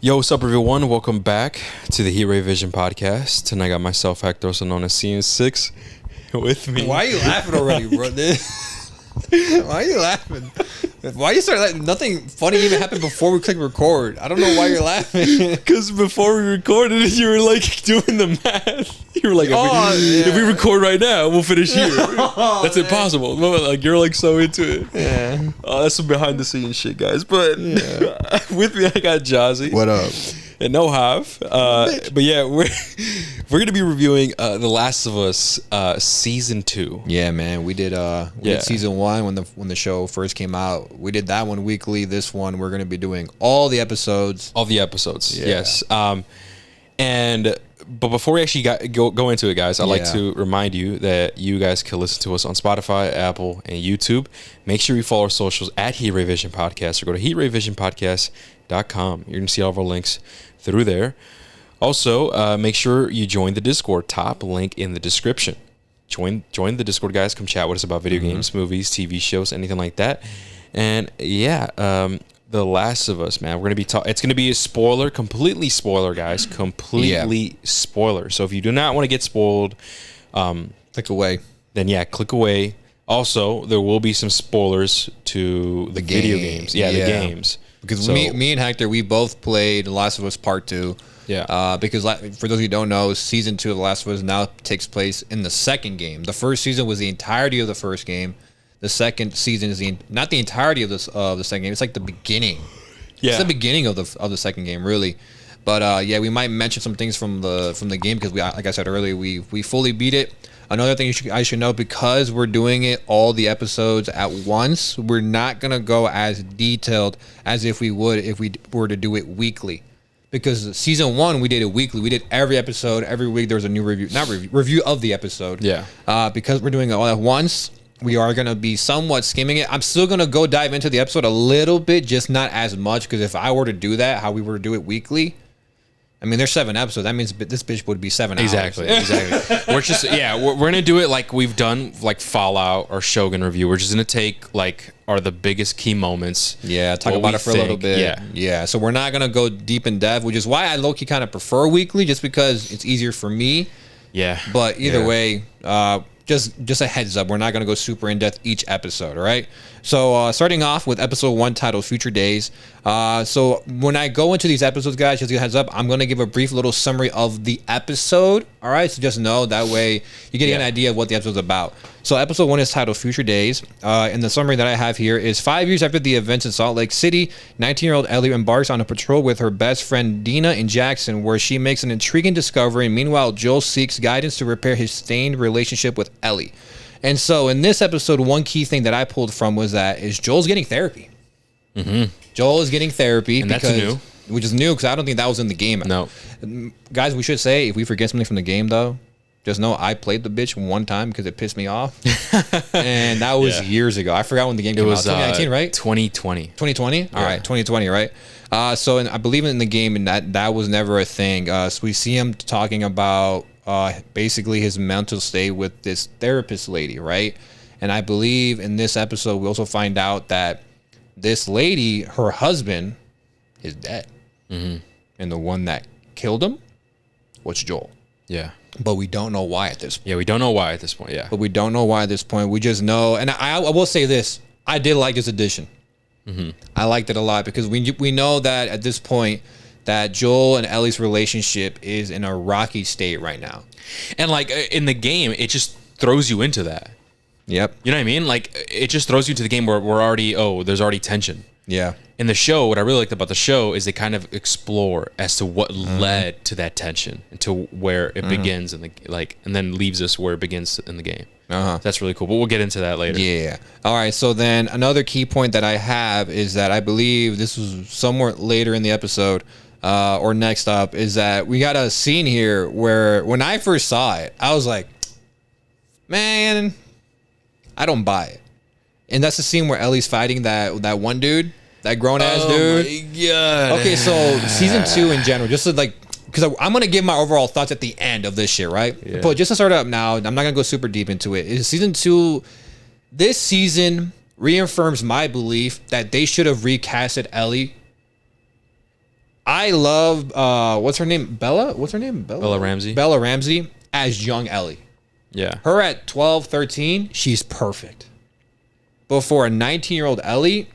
Yo, what's up, everyone? Welcome back to the E35 podcast. Tonight I got myself, Hector, also known as CN6, with me. Why are you laughing already, bro? Why are you laughing? Why you start laughing? Nothing funny even happened before we click record. I don't know why you're laughing. Because before we recorded, you were like doing the math. You were like, if we record right now, we'll finish here. That's impossible. Like, you're like so into it. Yeah. That's some behind the scenes shit, guys. But with me, I got Jazzy. What up? And no Hav. But yeah, we're gonna be reviewing The Last of Us season 2. Yeah, man. We did season 1 when the show first came out. We did that one weekly. This one we're gonna be doing all the episodes. All the episodes, Yeah. yes. But before we actually go into it, guys, I'd like to remind you that you guys can listen to us on Spotify, Apple, and YouTube. Make sure you follow our socials at HeatRayVision Podcast or go to HeatRayVisionPodcast.com. You're going to see all of our links through there. Also, make sure you join the Discord. Top link in the description. Join the Discord, guys. Come chat with us about video games, movies, TV shows, anything like that. And yeah, The Last of Us, man. We're gonna be it's gonna be a spoiler, completely spoiler, guys. Completely spoiler. So if you do not want to get spoiled, Click away. then yeah, click away. Also, there will be some spoilers to the video games. Yeah, the games. Because me and Hector, we both played The Last of Us Part 2. Yeah. Because for those who don't know, season 2 of The Last of Us now takes place in the second game. The first season was the entirety of the first game. The second season is not the entirety of the second game. It's like the beginning. Yeah. It's the beginning of the second game, really. But yeah, we might mention some things from the game because like I said earlier, we fully beat it. Another thing I should know, because we're doing it all the episodes at once, we're not gonna go as detailed as if we would if we were to do it weekly. Because season 1 we did it weekly. We did every episode every week. There was a new review of the episode. Yeah. Because we're doing it all at once, we are going to be somewhat skimming it. I'm still going to go dive into the episode a little bit, just not as much, because if I were to do that, how we were to do it weekly, I mean, there's 7 episodes. That means this bitch would be 7 hours. Exactly. We're just we're gonna do it like we've done like Fallout or Shogun review. We're just gonna take like the biggest key moments. Yeah, talk about it for a little bit. Yeah. So we're not gonna go deep in depth, which is why I low-key kind of prefer weekly, just because it's easier for me. Yeah. But either way, just a heads up, we're not going to go super in-depth each episode, all right? So starting off with episode 1 titled Future Days. So when I go into these episodes, guys, just a heads up, I'm going to give a brief little summary of the episode, all right? So just know, that way you get an idea of what the episode's about. So episode 1 is titled Future Days. And the summary that I have here is 5 years after the events in Salt Lake City, 19-year-old Ellie embarks on a patrol with her best friend Dina in Jackson, where she makes an intriguing discovery. Meanwhile, Joel seeks guidance to repair his stained relationship with Ellie. And so in this episode, one key thing that I pulled from was that Joel's getting therapy. Mm-hmm. Joel is getting therapy, and that's new. Which is new because I don't think that was in the game. No. Guys, we should say, if we forget something from the game, though, just know I played the bitch one time because it pissed me off. And that was years ago. I forgot when the game came out. 2019, right? 2020. 2020? All right, 2020, right? So I believe in the game, and that was never a thing. So we see him talking about basically his mental state with this therapist lady, right? And I believe in this episode, we also find out that this lady, her husband, is dead. Mm-hmm. And the one that killed him was Joel. Yeah. But we don't know why at this point. Yeah, we don't know why at this point, yeah. But we don't know why at this point. We just know, and I will say this, I did like this addition. Mm-hmm. I liked it a lot because we know that at this point that Joel and Ellie's relationship is in a rocky state right now. And like in the game, it just throws you into that. Yep. You know what I mean? Like it just throws you into the game where we're already, there's already tension. Yeah. In the show, what I really liked about the show is they kind of explore as to what led to that tension and to where it begins and then leaves us where it begins in the game. That's really cool, but we'll get into that later. Yeah. All right. So then another key point that I have is that I believe this was somewhere later in the episode, or next up, is that we got a scene here where when I first saw it, I was like, man, I don't buy it. And that's the scene where Ellie's fighting that one dude, that grown ass dude. Oh my God. Okay, so season 2 in general, just to because I'm gonna give my overall thoughts at the end of this shit, right? Yeah. But just to start up now, I'm not gonna go super deep into it. Is season 2, this season reaffirms my belief that they should have recasted Ellie I love what's her name? Bella? What's her name? Bella Ramsey. Bella Ramsey as young Ellie. Yeah. Her at 12, 13, she's perfect. But for a 19-year-old Ellie,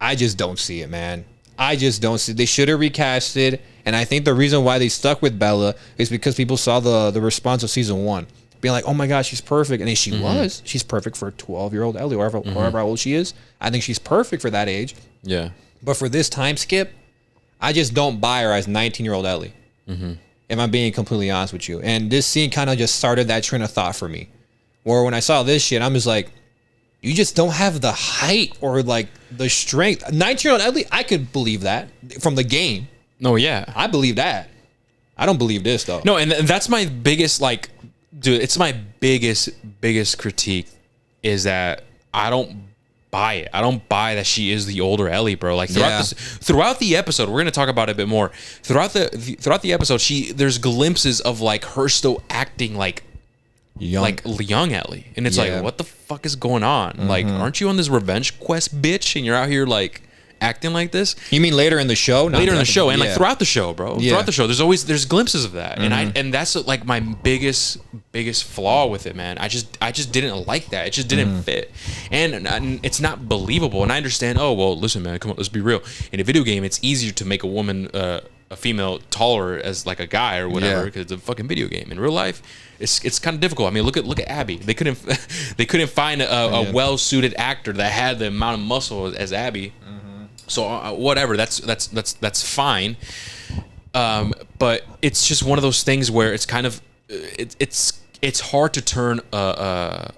I just don't see it, man. I just don't see it. They should have recasted, and I think the reason why they stuck with Bella is because people saw the response of season 1. Being like, oh my God, she's perfect. And she was. She's perfect for a 12-year-old Ellie, or however old she is. I think she's perfect for that age. Yeah. But for this time skip, I just don't buy her as 19-year-old Ellie. If I'm being completely honest with you. And this scene kind of just started that train of thought for me. Where when I saw this shit, I'm just like, you just don't have the height or like the strength. 19-year-old Ellie, I could believe that from the game. No, yeah. I believe that. I don't believe this though. No, and that's my biggest, like, dude, it's my biggest critique is that I don't buy it. I don't buy that she is the older Ellie, bro. Like throughout the episode, we're gonna talk about it a bit more. Throughout the episode, there's glimpses of like her still acting like young Ellie, and it's like, what the fuck is going on? Like, aren't you on this revenge quest, bitch? And you're out here like acting like this. You mean later in the show? Later in the show, and like throughout the show, bro. Throughout the show, there's glimpses of that, and that's like my biggest flaw with it, man. I just didn't like that. It just didn't fit, and it's not believable. And I understand. Oh well, listen, man, come on, let's be real. In a video game, it's easier to make a woman, a female, taller as like a guy or whatever because it's a fucking video game. In real life, it's kind of difficult. I mean, look at Abby. They couldn't find a well suited actor that had the amount of muscle as Abby. So whatever, that's fine. But it's just one of those things where it's kind of it's hard to turn a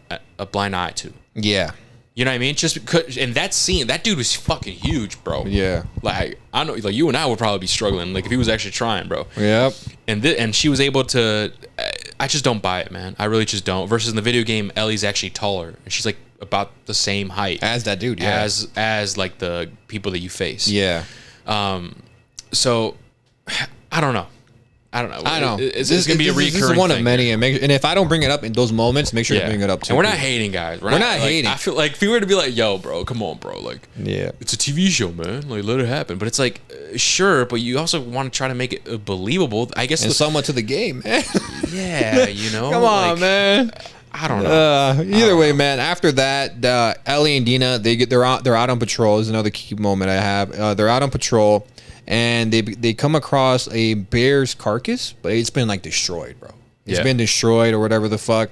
blind eye to. Yeah. You know what I mean? Just because, and that scene, that dude was fucking huge, bro. Yeah. Like, I know, like you and I would probably be struggling, like if he was actually trying, bro. Yep. And she was able to. I just don't buy it, man. I really just don't. Versus in the video game, Ellie's actually taller, and she's like about the same height as that dude. Yeah. As like the people that you face. Yeah. So, I don't know. I know. It's gonna be a recurring. This is one thing. of many, and if I don't bring it up in those moments, make sure you bring it up too. And we're not hating, guys. We're not hating. I feel like if we were to be like, "Yo, bro, come on, bro," like, it's a TV show, man. Like, let it happen. But it's like, sure, but you also want to try to make it believable. I guess, and somewhat to the game, man. Yeah, you know. Come on, man. I don't know. Either way, man. After that, Ellie and Dina, they're out on patrol. This is another key moment I have. They're out on patrol. And they come across a bear's carcass, but it's been like destroyed, bro. It's been destroyed or whatever the fuck.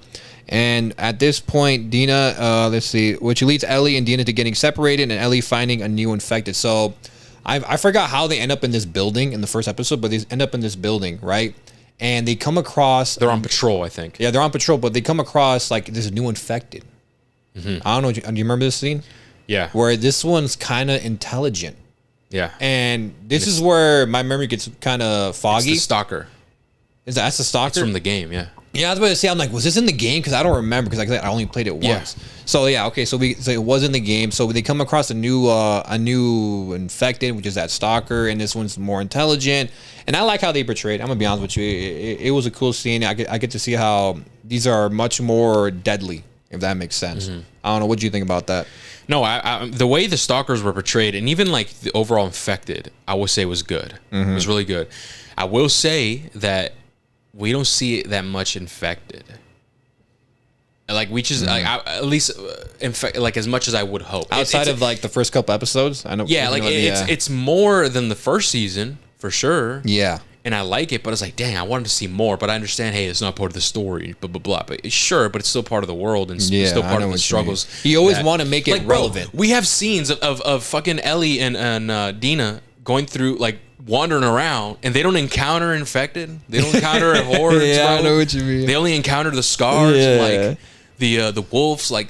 And at this point, Dina, let's see, which leads Ellie and Dina to getting separated, and Ellie finding a new infected. So I forgot how they end up in this building in the first episode, but they end up in this building, right? And they come across. They're on patrol, I think. Yeah, they're on patrol, but they come across like this new infected. I don't know. Do you remember this scene? Yeah. Where this one's kind of intelligent. Yeah. And this is where my memory gets kind of foggy. It's the stalker. That's the stalker? It's from the game, yeah. Yeah, I was about to say, I'm like, was this in the game? Because I don't remember, because I only played it once. Yeah. So yeah, okay, so it was in the game. So they come across a new infected, which is that stalker, and this one's more intelligent. And I like how they portrayed. I'm gonna be honest with you, it was a cool scene. I get to see how these are much more deadly, if that makes sense. I don't know. What do you think about that? No, I the way the stalkers were portrayed, and even like the overall infected, I would say was good. It was really good. I will say that we don't see it that much infected. Like we just at least like as much as I would hope. Outside of like the first couple episodes, I know. Yeah, like it's more than the first season for sure. Yeah. And I like it, but it's like, dang, I wanted to see more. But I understand, hey, it's not part of the story, blah, blah, blah. But sure, but it's still part of the world and still part of the struggles. You always want to make it relevant. Bro, we have scenes of fucking Ellie and Dina going through, like, wandering around, and they don't encounter infected. They don't encounter hordes, yeah, bro. I know what you mean. They only encounter the scars, like the wolves, like,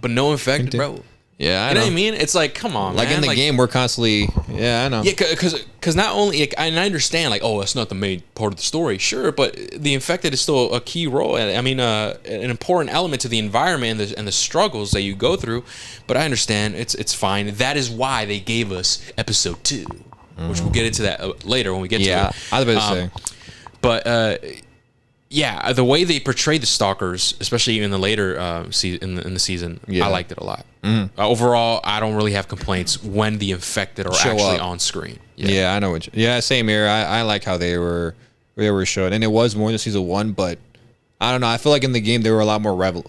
but no infected, bro. Yeah, I know what I mean? It's like, come on, like man. in the game, we're constantly, I know. Yeah, because not only, and I understand, like, oh, that's not the main part of the story, sure, but the infected is still a key role. I mean, an important element to the environment and the struggles that you go through. But I understand, it's fine. That is why they gave us episode 2, which we'll get into that later when we get to it. Yeah, I was about to say. But yeah, the way they portrayed the stalkers, especially in the later in the season, I liked it a lot. Overall, I don't really have complaints when the infected are actually on screen. Yeah, I know what. Yeah, same here. I like how they were shown, and it was more than season 1, but I don't know. I feel like in the game they were a lot more relevant.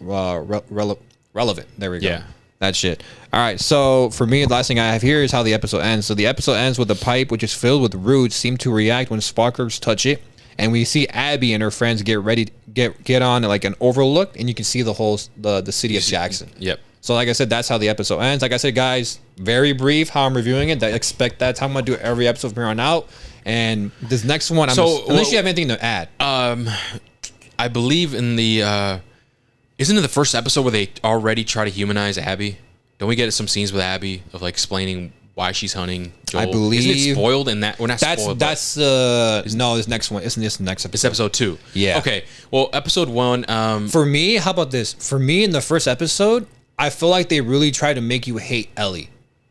There we go. Yeah. That shit. All right. So for me, the last thing I have here is how the episode ends. So the episode ends with the pipe, which is filled with roots, seem to react when sparklers touch it, and we see Abby and her friends get ready, get on like an overlook, and you can see the whole the city of Jackson. Yep. So like I said, that's how the episode ends. Like I said, guys, very brief how I'm reviewing it. Expect that's how I'm gonna do every episode from here on out. And this next one, unless you have anything to add. I believe in the isn't it the first episode where they already try to humanize Abby? Don't we get some scenes with Abby of like explaining why she's hunting Joel? I believe isn't it spoiled in that? We're not spoiled. No, this next one. Isn't this the next episode? It's episode 2. Yeah. Okay. Well, episode 1. For me, how about this? For me, in the first episode, I feel like they really tried to make you hate Ellie.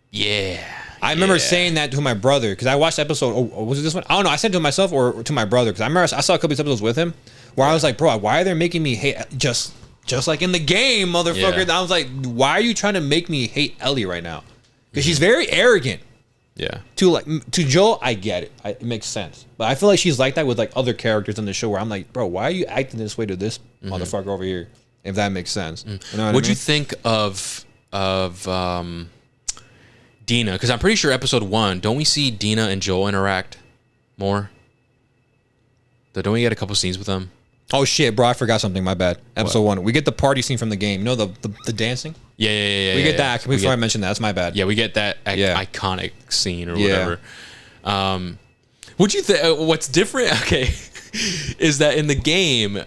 Yeah. I remember saying that to my brother because I watched the episode. Oh, was it this one? I don't know. I said it to myself or to my brother because I remember I saw a couple of episodes with him where I was like, bro, why are they making me hate just like in the game, motherfucker? Yeah. I was like, why are you trying to make me hate Ellie right now? Because she's very arrogant. Yeah. To Joel, I get it. It makes sense. But I feel like she's like that with like other characters in the show where I'm like, bro, why are you acting this way to this motherfucker over here? If that makes sense. You know What'd you think of Dina? Because I'm pretty sure episode 1, don't we see Dina and Joel interact more? Don't we get a couple scenes with them? Oh shit, bro! I forgot something. My bad. Episode 1. We get the party scene from the game. You know the dancing. Yeah. We get that. Before I mentioned that, that's my bad. Yeah, we get that iconic scene or whatever. What'd you think? What's different? Okay, is that in the game?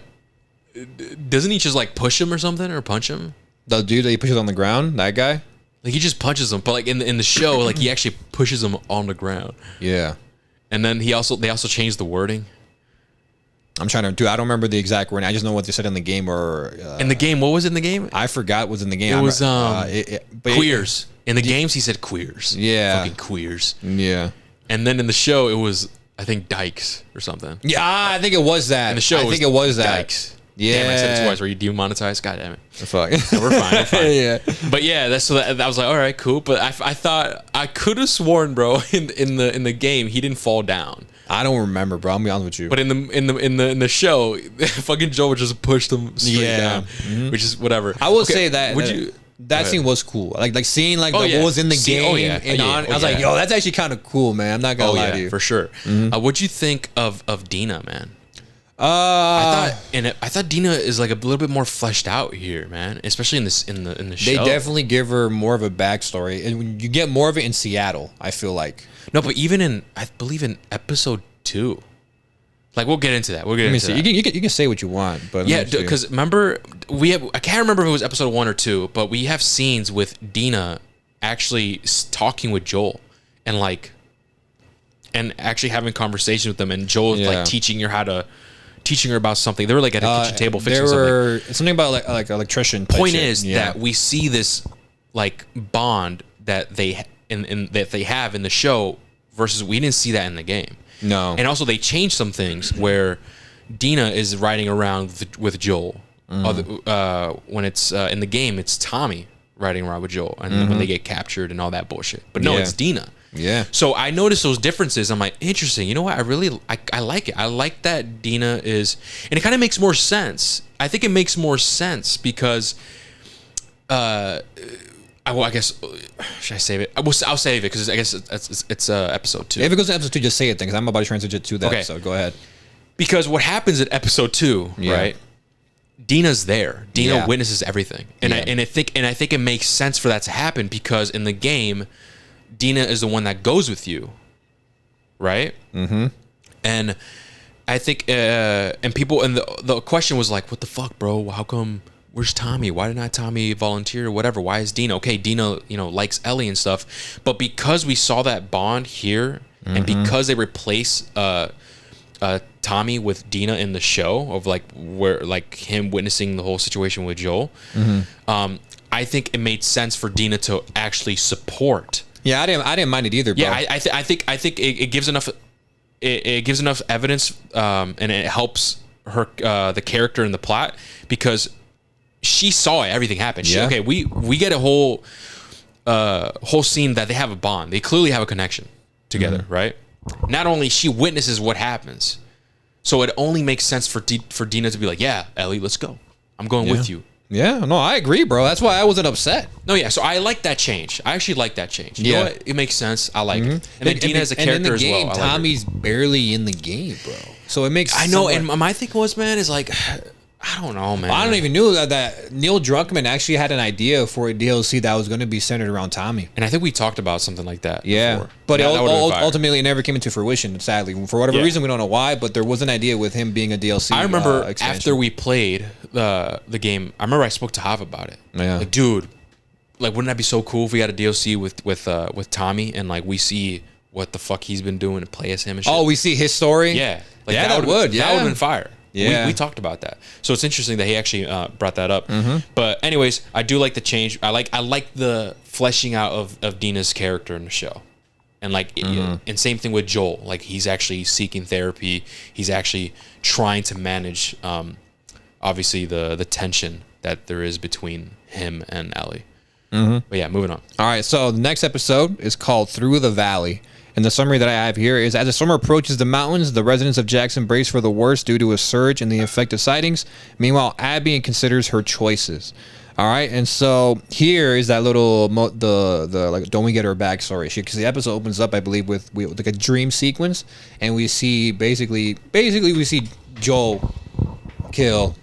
Doesn't he just like push him or something or punch him? The dude that he pushes on the ground, that guy. Like he just punches him, but like in the show, like he actually pushes him on the ground. Yeah. And then they also changed the wording. I'm trying to. Dude, I don't remember the exact wording. I just know what they said in the game or. In the game, what was in the game? I forgot what was in the game. It was queers. In the games, he said queers. Yeah. Fucking queers. Yeah. And then in the show, it was I think dykes or something. Yeah, I think it was that. In the show, I think it was that. Dykes. Yeah, damn, I said it twice. Were you demonetized? God damn it. Fuck. No, we're fine. We're fine. Yeah. But yeah, that was like, all right, cool. But I thought I could have sworn, bro, in the game he didn't fall down. I don't remember, bro. I'll be honest with you. But in the show, fucking Joe just pushed him straight down, which is whatever. I will say that. Would you? That scene was cool. Like seeing like what was in the game. I was like, yo, that's actually kind of cool, man. I'm not gonna lie to you. For sure. What'd you think of Dina, man? I thought Dina is like a little bit more fleshed out here, man. Especially in the show. They definitely give her more of a backstory, and you get more of it in Seattle. I feel like. No, but even I believe in episode 2. Like we'll get into that. You can say what you want, but yeah, because remember I can't remember if it was episode 1 or 2, but we have scenes with Dina actually talking with Joel and actually having conversations with them, and Joel like teaching her about something. They were like at a kitchen table fixing something. Something about like electrician. Point is that we see this like bond that they that they have in the show versus we didn't see that in the game. No. And also they changed some things where Dina is riding around with Joel. When it's in the game, it's Tommy riding around with Joel, and then when they get captured and all that bullshit. But no, it's Dina. Yeah. So I noticed those differences. I'm like, interesting. You know what? I like it. I like that Dina is, and it kind of makes more sense. I think it makes more sense because, I guess, should I save it? I'll save it because I guess it's episode 2. If it goes to episode 2, just say it then, because I'm about to transition to that episode. Go ahead. Because what happens at episode 2, right? Dina's there. Dina witnesses everything, and I think it makes sense for that to happen because in the game, Dina is the one that goes with you, right? Mm-hmm. And I think, and people, and the question was like, what the fuck, bro? How come? Where's Tommy? Why didn't Tommy volunteer or whatever? Why is Dina? Okay, Dina, likes Ellie and stuff, but because we saw that bond here, and because they replace Tommy with Dina in the show of where him witnessing the whole situation with Joel, I think it made sense for Dina to actually support. Yeah, I didn't mind it either, bro. Yeah, I think it gives enough. It gives enough evidence, and it helps her the character in the plot because she saw everything happen. Okay, we get a whole scene that they have a bond. They clearly have a connection. together, right? Not only she witnesses what happens, so it only makes sense for Dina to be like, yeah, Ellie, let's go. I'm going with you. Yeah, no, I agree, bro. That's why I wasn't upset. No, yeah, so I like that change. I actually like that change. You know what? It makes sense. I like it. And then Dina as a character as well. Tommy's barely in the game, bro. So it makes I know, and my thing was, man, is like, I don't know, man. I don't even know that Neil Druckmann actually had an idea for a DLC that was going to be centered around Tommy. And I think we talked about something like that before. But ultimately it never came into fruition, sadly. For whatever reason, we don't know why, but there was an idea with him being a DLC. I remember after we played the game, I remember I spoke to Hav about it. Yeah. Like, dude, like, wouldn't that be so cool if we had a DLC with Tommy and like we see what the fuck he's been doing to play as him and shit? Oh, we see his story? Yeah. Like, that would have been fire. Yeah. We talked about that. So it's interesting that he actually brought that up. But anyways, I do like the change. I like the fleshing out of Dina's character in the show. And like and same thing with Joel. Like, he's actually seeking therapy. He's actually trying to manage obviously the tension that there is between him and Ellie. But yeah, moving on. All right, so the next episode is called Through the Valley. And the summary that I have here is, as the summer approaches the mountains, the residents of Jackson brace for the worst due to a surge in the infected sightings. Meanwhile, Abby considers her choices. All right, and so here is that little like, don't we get her backstory? Because the episode opens up, I believe, with like a dream sequence, and we see basically we see Joel kill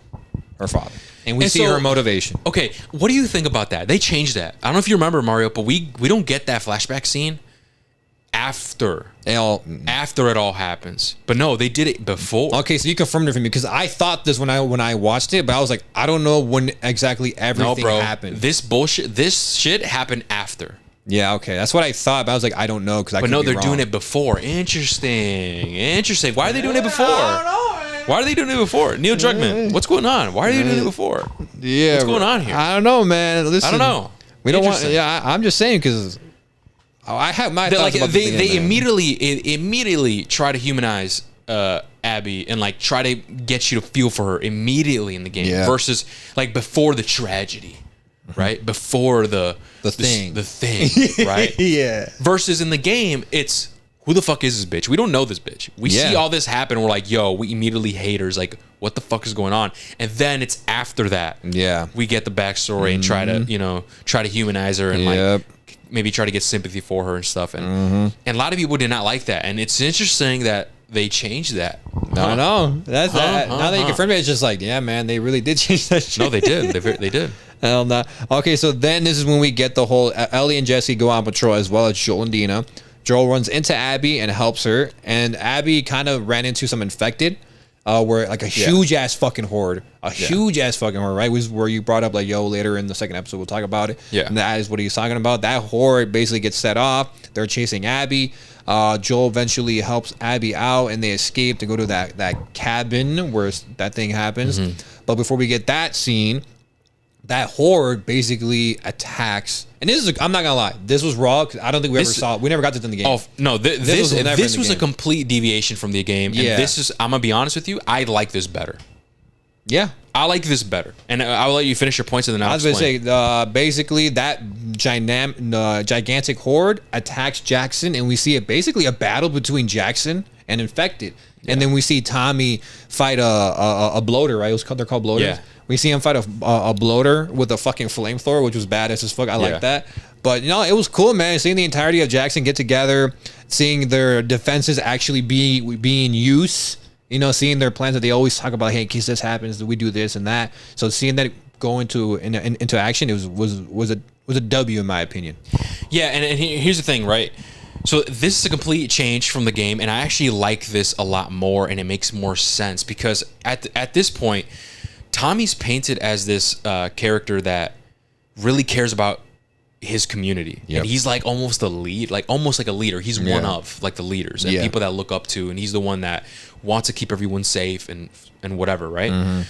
her father, and we see her motivation. Okay, what do you think about that? They changed that. I don't know if you remember, Mario, but we don't get that flashback scene after it all happens. But no, they did it before. Okay, so you confirmed it for me, because I thought this when I watched it, but I was like, I don't know when exactly everything happened. This shit happened after. Yeah, okay, that's what I thought, but I was like, I don't know, because they're doing it before. Interesting. Why are they doing it before? I don't know, man. Why are they doing it before? Neil Druckmann, what's going on? Why are they doing it before? Yeah, what's going on here? I don't know, man. Listen, I don't know. We don't want. Yeah, I'm just saying, because I have my thoughts about they immediately try to humanize Abby and like try to get you to feel for her immediately in the game versus like before the tragedy, right? Before the thing, right? Yeah. Versus in the game, it's who the fuck is this bitch? We don't know this bitch. We see all this happen. We're like, yo, we immediately hate her. It's like, what the fuck is going on? And then it's after that, we get the backstory and try to humanize her and like maybe try to get sympathy for her and stuff. And a lot of people did not like that. And it's interesting that they changed that. No. That's now that you confirm it, it's just like, yeah, man, they really did change that shit. No, they did. They did. Hell no. Okay, so then this is when we get the whole Ellie and Jesse go on patrol, as well as Joel and Dina. Joel runs into Abby and helps her. And Abby kind of ran into some infected. Where like a huge ass fucking horde, right? Was where you brought up like, yo, later in the second episode we'll talk about it. Yeah, and that is what he's talking about. That horde basically gets set off. They're chasing Abby. Joel eventually helps Abby out, and they escape to go to that cabin where that thing happens. But before we get that scene, that horde basically attacks. And this is, I'm not gonna lie, this was raw, because I don't think we ever saw it. We never got this in the game. Oh no, this was a complete deviation from the game. And this is, I'm gonna be honest with you, I like this better. Yeah, I like this better. And I'll let you finish your points, and then I'll explain. I was gonna say, basically that gigantic horde attacks Jackson, and we see basically a battle between Jackson and infected. And then we see Tommy fight a bloater, right? They're called bloaters. Yeah. We see him fight a bloater with a fucking flamethrower, which was badass as fuck. I like that. But, it was cool, man. Seeing the entirety of Jackson get together, seeing their defenses actually being used, seeing their plans that they always talk about, hey, in case this happens, we do this and that. So seeing that go into action, it was a W in my opinion. Yeah, and here's the thing, right? So this is a complete change from the game, and I actually like this a lot more, and it makes more sense because at this point, Tommy's painted as this character that really cares about his community, and he's like almost a lead, like almost like a leader. He's one of like the leaders and people that look up to, and he's the one that wants to keep everyone safe and whatever, right?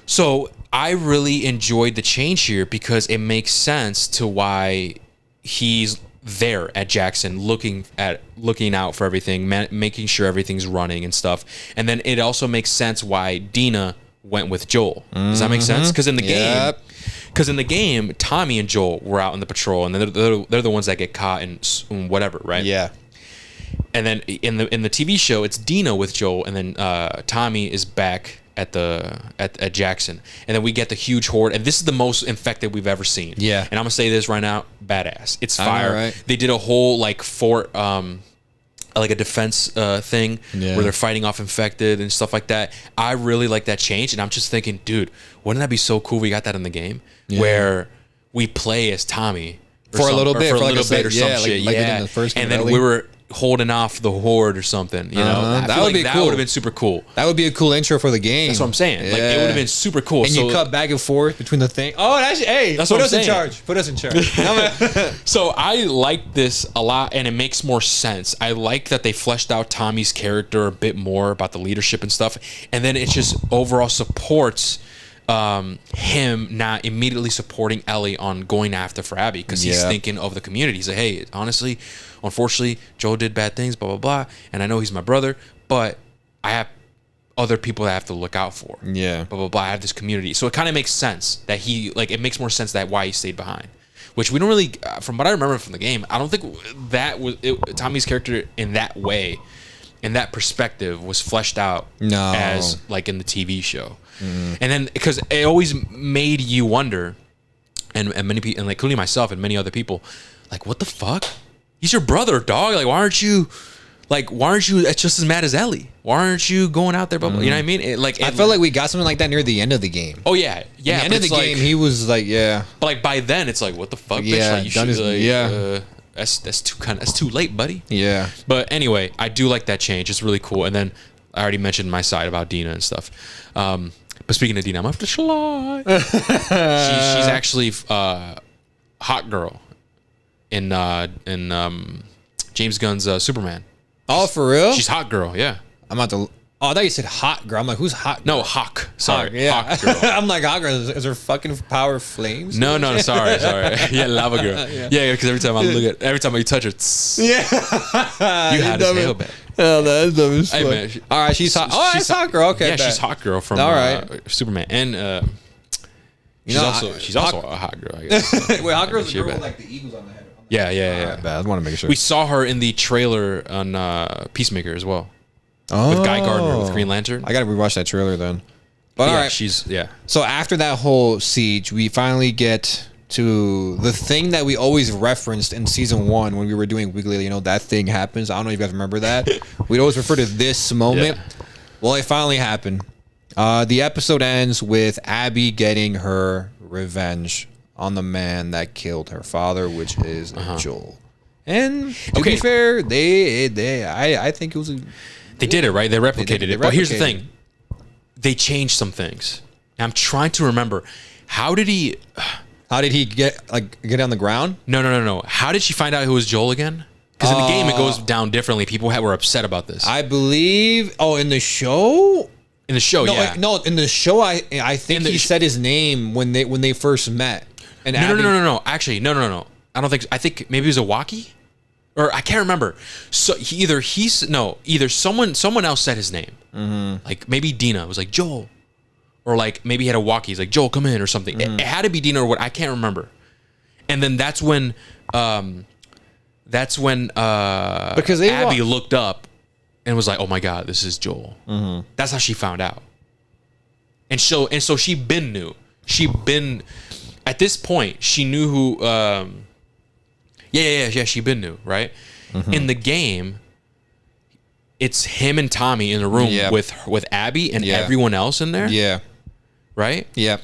So I really enjoyed the change here because it makes sense to why he's there at Jackson looking out for everything, making sure everything's running and stuff. And then it also makes sense why Dina went with Joel. Does that make sense? Because in the game, Tommy and Joel were out on the patrol, and then they're the ones that get caught and whatever, right? Yeah. And then in the TV show, it's Dina with Joel, and then Tommy is back at Jackson, and then we get the huge horde, and this is the most infected we've ever seen. Yeah. And I'm gonna say this right now, badass. It's fire. know, right? They did a whole like fort, like a defense thing where they're fighting off infected and stuff like that. I really like that change, and I'm just thinking, dude, wouldn't that be so cool? We got that in the game where we play as Tommy for a little bit, or like some shit. like in the first and then we were holding off the horde or something. You know, that would be that cool. would have been super cool. That would be a cool intro for the game. That's what I'm saying. Like it would have been super cool. And you cut back and forth between the thing. Oh, that's what put I'm us in saying. charge. Put us in charge. So I like this a lot, and it makes more sense. I like that they fleshed out Tommy's character a bit more about the leadership and stuff, and then it just overall supports him not immediately supporting Ellie on going after for Abby, because he's thinking of the community. He's like, hey, honestly, unfortunately, Joel did bad things, blah, blah, blah, and I know he's my brother, but I have other people that I have to look out for. Yeah. Blah, blah, blah. I have this community. So it kind of makes sense that it makes more sense that why he stayed behind, which we don't really, from what I remember from the game, I don't think that was Tommy's character in that way, in that perspective, was fleshed out as like in the TV show. And then because it always made you wonder, and many people, and like including myself and many other people, like, what the fuck? He's your brother, dog. Like, why aren't you just as mad as Ellie? Why aren't you going out there? Blah, blah, you know what I mean? I feel like we got something like that near the end of the game. Oh yeah, yeah. At the end of the game, he was like, But like by then, it's like, what the fuck, bitch? Yeah, Like, you should, that's too late, buddy. Yeah. But anyway, I do like that change. It's really cool. And then I already mentioned my side about Dina and stuff. But speaking of Dina, I'm after Sly. She's actually hot girl in James Gunn's Superman. Oh, for real? She's hot girl, yeah. I'm about to. Oh, I thought you said hot girl. I'm like, who's hot girl? No, Hawk. Sorry, Hawk, yeah. Hawk girl. I'm like, hot girl. Is her fucking power flames? No, sorry. Yeah, lava girl. Yeah, because every time I touch her, you had his hair back. Oh, that's dumb as fuck. Hey, man, all right, she's hot. Oh, she's hot girl. Okay, yeah, she's hot girl from Superman, and she's also a hot girl. I guess. Wait, hot girl's the girl with like the eagles on the head. Yeah. Bad. I just want to make sure. We saw her in the trailer on Peacemaker as well. With Guy Gardner with Green Lantern. I gotta rewatch that trailer then. But yeah, all right. she's So after that whole siege, we finally get to the thing that we always referenced in season 1 when we were doing weekly. You know, that thing happens. I don't know if you guys remember that. We'd always refer to this moment. Yeah. Well, it finally happened. The episode ends with Abby getting her revenge on the man that killed her father, which is Joel. And to be fair, I think it was they did it right. They replicated it. But here's the thing: they changed some things. And I'm trying to remember. How did he get on the ground? No. How did she find out it was Joel again? Because in the game it goes down differently. People were upset about this. I believe. Oh, in the show. In the show, yeah. In the show, I think he said his name when they first met. And No. Actually, no. I don't think. I think maybe it was a walkie, or I can't remember. So either someone else said his name. Mm-hmm. Like maybe Dina was like Joel, or like maybe he had a walkie. He's like Joel, come in or something. Mm-hmm. It had to be Dina or what? I can't remember. And then that's when because Abby looked up and was like, oh my God, this is Joel. Mm-hmm. That's how she found out. And so she been knew. At this point, she knew who. She been knew, right? Mm-hmm. In the game, it's him and Tommy in the room with Abby and everyone else in there. Yeah. Right. Yeah.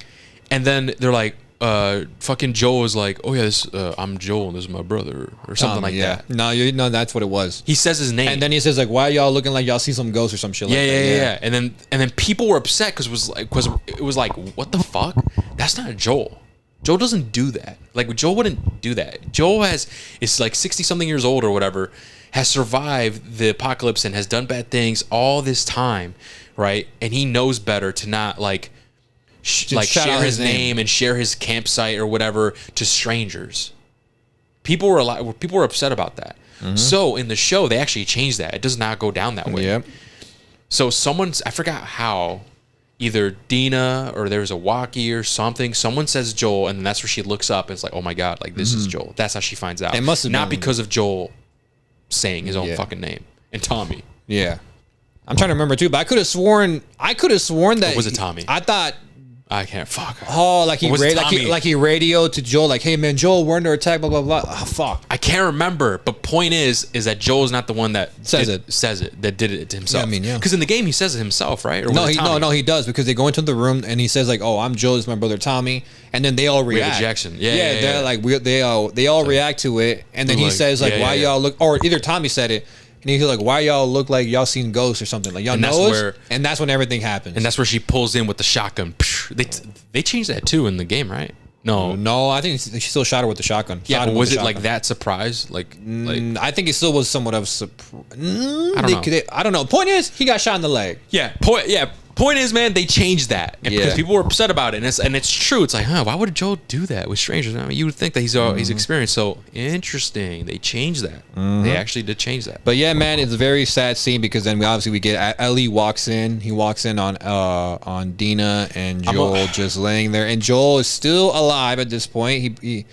And then they're like, fucking Joel is like, oh yeah, I'm Joel and this is my brother or something like that. No, that's what it was. He says his name, and then he says like, why y'all looking like y'all see some ghost or some shit? Yeah. And then people were upset because it was like, what the fuck? That's not Joel. Joel doesn't do that. Like Joel wouldn't do that. Joel is like 60 something years old or whatever, has survived the apocalypse and has done bad things all this time, right? And he knows better to not share his name and share his campsite or whatever to strangers. People were upset about that. Mm-hmm. So in the show they actually changed that. It does not go down that way. Yep. So I forgot how, either Dina or there was a walkie or something. Someone says Joel, and that's where she looks up and it's like, oh my God, like this is Joel. That's how she finds out. It must have not because of Joel saying his own fucking name. and Tommy. Yeah. I'm trying to remember too, but I could have sworn that was it Tommy? I thought I can't. Fuck. Oh, like he radioed to Joel, like, "Hey man, Joel, we're under attack." Blah blah blah. Oh, fuck. I can't remember. But point is that Joel's not the one that says it. That did it to himself. Yeah, I mean, yeah. Because in the game he says it himself, right? Or No, he does, because they go into the room and he says like, "Oh, I'm Joel. This is my brother Tommy," and then they all react. Rejection. They're like they all react to it, and then he says like, "Why y'all look?" Or either Tommy said it. And he's like, "Why y'all look like y'all seen ghosts or something? Like y'all know us?" And that's when everything happens. And that's where she pulls in with the shotgun. They changed that too in the game, right? No, I think she still shot her with the shotgun. Yeah, but was it like that surprise? Like I think it still was somewhat of a surprise. I don't know. Point is, he got shot in the leg. Point is, man, they changed that because people were upset about it, and it's true. It's like, why would Joel do that with strangers? I mean, you would think that he's experienced. So interesting. They changed that. They actually did change that. But yeah, man, it's a very sad scene because then we get Ellie walks in. He walks in on Dina and Joel just laying there, and Joel is still alive at this point. He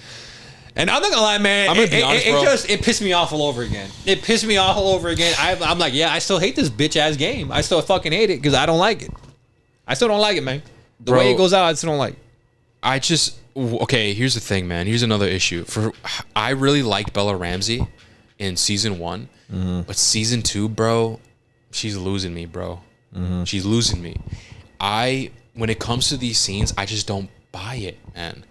and I'm not gonna lie, man. I'm gonna be honest, bro. It pissed me off all over again. I'm like, yeah, I still hate this bitch ass game. I still fucking hate it because I don't like it. I still don't like it, man. The way it goes out, I still don't like it. Okay, here's the thing, man. Here's another issue. I really liked Bella Ramsey in season 1, but season 2, bro, she's losing me, bro. She's losing me. When it comes to these scenes, I just don't buy it, man.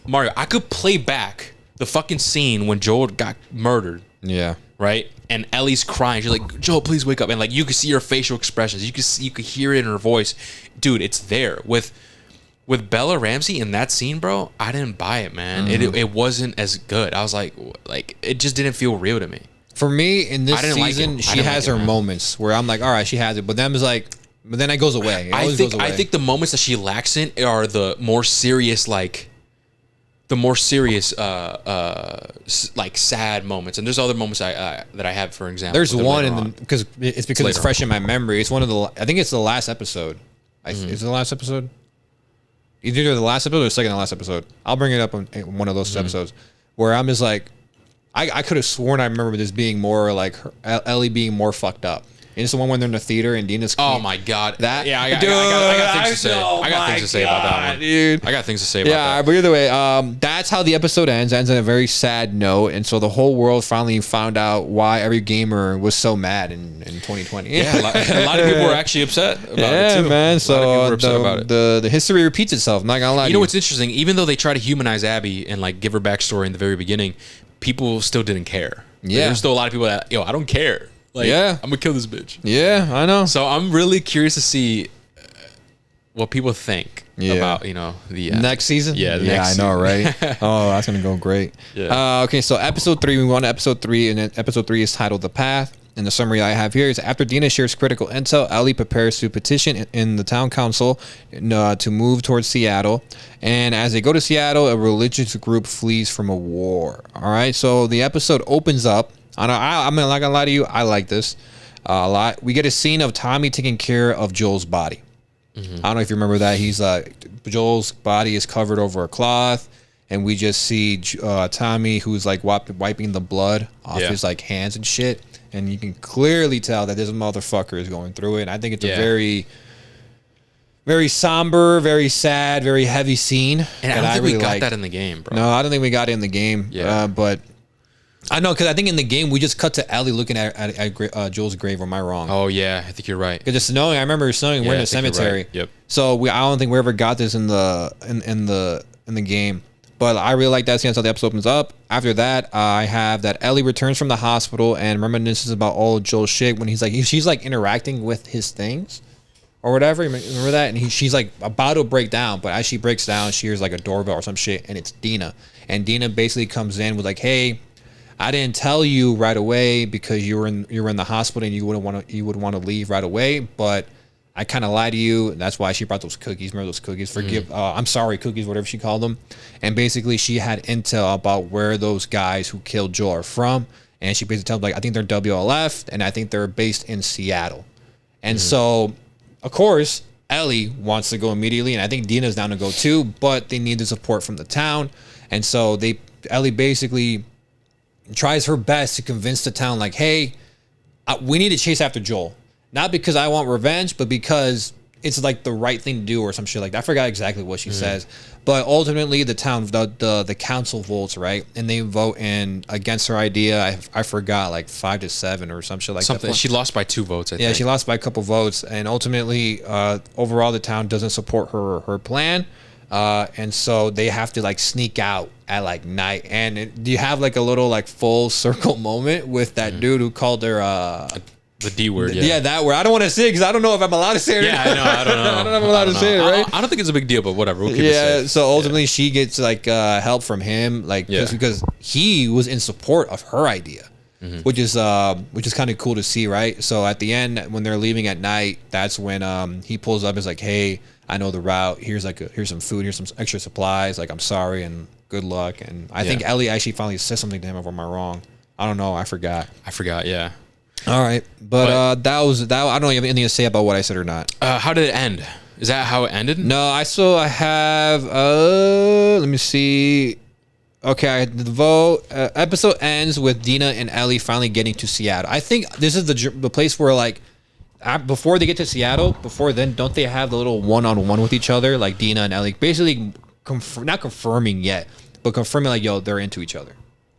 Mario, I could play back the fucking scene when Joel got murdered. Yeah. Right? And Ellie's crying. She's like, "Joel, please wake up." And like you could see her facial expressions. You could hear it in her voice. Dude, it's there. With Bella Ramsey in that scene, bro, I didn't buy it, man. It wasn't as good. I was like it just didn't feel real to me. For me, in this season, she has her moments where I'm like, all right, she has it. But then it goes away. I think the moments that she lacks in are the more serious, like sad moments, and there's other moments that I have, for example. There's one because it's fresh in my memory. It's one of the, I think it's the last episode. Is it the last episode? Either the last episode or the second to last episode. I'll bring it up on one of those episodes where I'm just like, I could have sworn I remember this being more like Ellie being more fucked up. And it's the one when they're in the theater and Dina's. Oh my god! That I got things to say. I got things to say about that one, dude. I got things to say about that. Yeah, but either way, that's how the episode ends. Ends on a very sad note, and so the whole world finally found out why every gamer was so mad in 2020. Yeah, a lot of people were actually upset about it too. Man. So the history repeats itself. I'm not gonna lie. You know what's interesting? Even though they try to humanize Abby and like give her backstory in the very beginning, people still didn't care. Yeah, there's still a lot of people that I don't care. Like, I'm gonna kill this bitch. Yeah, I know. So I'm really curious to see what people think about the next season. Yeah, I know, right? Oh, that's gonna go great. Yeah. Okay, so episode 3, we went to episode 3, and then episode 3 is titled "The Path." And the summary I have here is: after Dina shares critical intel, Ellie prepares to petition in the town council to move towards Seattle. And as they go to Seattle, a religious group flees from a war. All right, so the episode opens up. I'm not gonna lie to you. I like this a lot. We get a scene of Tommy taking care of Joel's body. I don't know if you remember that. He's Joel's body is covered over a cloth, and we just see Tommy, who's like wiping the blood off his like hands and shit. And you can clearly tell that this motherfucker is going through it. And I think it's a very, very somber, very sad, very heavy scene. And I don't think we got that in the game, bro. No, I don't think we got it in the game. Yeah, but. I know, because I think in the game we just cut to Ellie looking at Joel's grave. Or am I wrong? Oh yeah, I think you're right. Because it's snowing. I remember it's snowing. We're in a cemetery. Right. Yep. So I don't think we ever got this in the game. But I really like that scene. That's how the episode opens up. After that, I have that Ellie returns from the hospital and reminisces about all Joel's shit when she's like interacting with his things or whatever. Remember that? And she's like about to break down, but as she breaks down, she hears like a doorbell or some shit, and it's Dina. And Dina basically comes in with like, "Hey, I didn't tell you right away because you were in the hospital and you would want to leave right away, but I kind of lied to you. And that's why she brought those cookies. Remember those cookies? I'm sorry, cookies, whatever she called them. And basically, she had intel about where those guys who killed Joel are from, and she basically tells them, like, I think they're WLF, and I think they're based in Seattle. And so, of course, Ellie wants to go immediately, and I think Dina's down to go too, but they need the support from the town, and so Ellie basically tries her best to convince the town, like, hey, we need to chase after Joel, not because I want revenge, but because it's like the right thing to do or some shit like that. I forgot exactly what she says, but ultimately the town, the council votes, right, and they vote in against her idea. I forgot, like 5-7 or some shit like that. She lost by 2 votes. I think. Yeah, she lost by a couple votes, and ultimately, overall, the town doesn't support her plan, and so they have to like sneak out at like night. And do you have like a little like full circle moment with that dude who called her the D word? Yeah, that word. I don't want to say it because I don't know if I'm allowed to say it. Yeah, I know. I don't know. I don't know if I'm allowed to say it, right? I don't think it's a big deal, but whatever. We'll keep it safe. So ultimately, she gets like help from him, like because he was in support of her idea. Which is kind of cool to see, right? So at the end, when they're leaving at night, that's when he pulls up and is like, "Hey, I know the route. Here's some food. Here's some extra supplies. Like, I'm sorry and good luck." And I think Ellie actually finally says something to him. If I'm wrong, I don't know. I forgot. Yeah. All right, but that was that. I don't know if you have anything to say about what I said or not. How did it end? Is that how it ended? No, I have. Let me see. Okay, the vote episode ends with Dina and Ellie finally getting to Seattle. I think this is the place where like before they get to Seattle, before then, don't they have the little one-on-one with each other, like Dina and Ellie, basically not confirming yet, but confirming like, yo, they're into each other.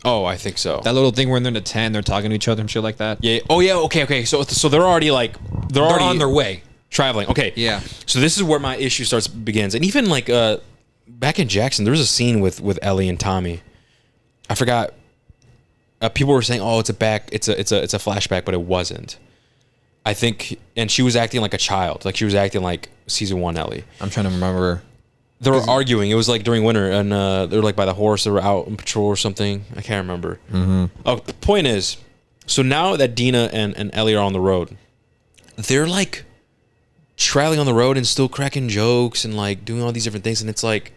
Oh, I think so. That little thing where they're in the tent, they're talking to each other and shit like that. Yeah. Oh, yeah. Okay. So they're already like they're already on their way traveling. Okay. Yeah. So this is where my issue begins, and even like back in Jackson, there was a scene with Ellie and Tommy. I forgot. People were saying, "Oh, it's a flashback," but it wasn't. I think, and she was acting like a child, like she was acting like season 1 Ellie. I'm trying to remember. They were arguing. It was like during winter, and they were like by the horse. They were out on patrol or something. I can't remember. Oh, the point is, so now that Dina and Ellie are on the road, they're like traveling on the road and still cracking jokes and like doing all these different things, and it's like,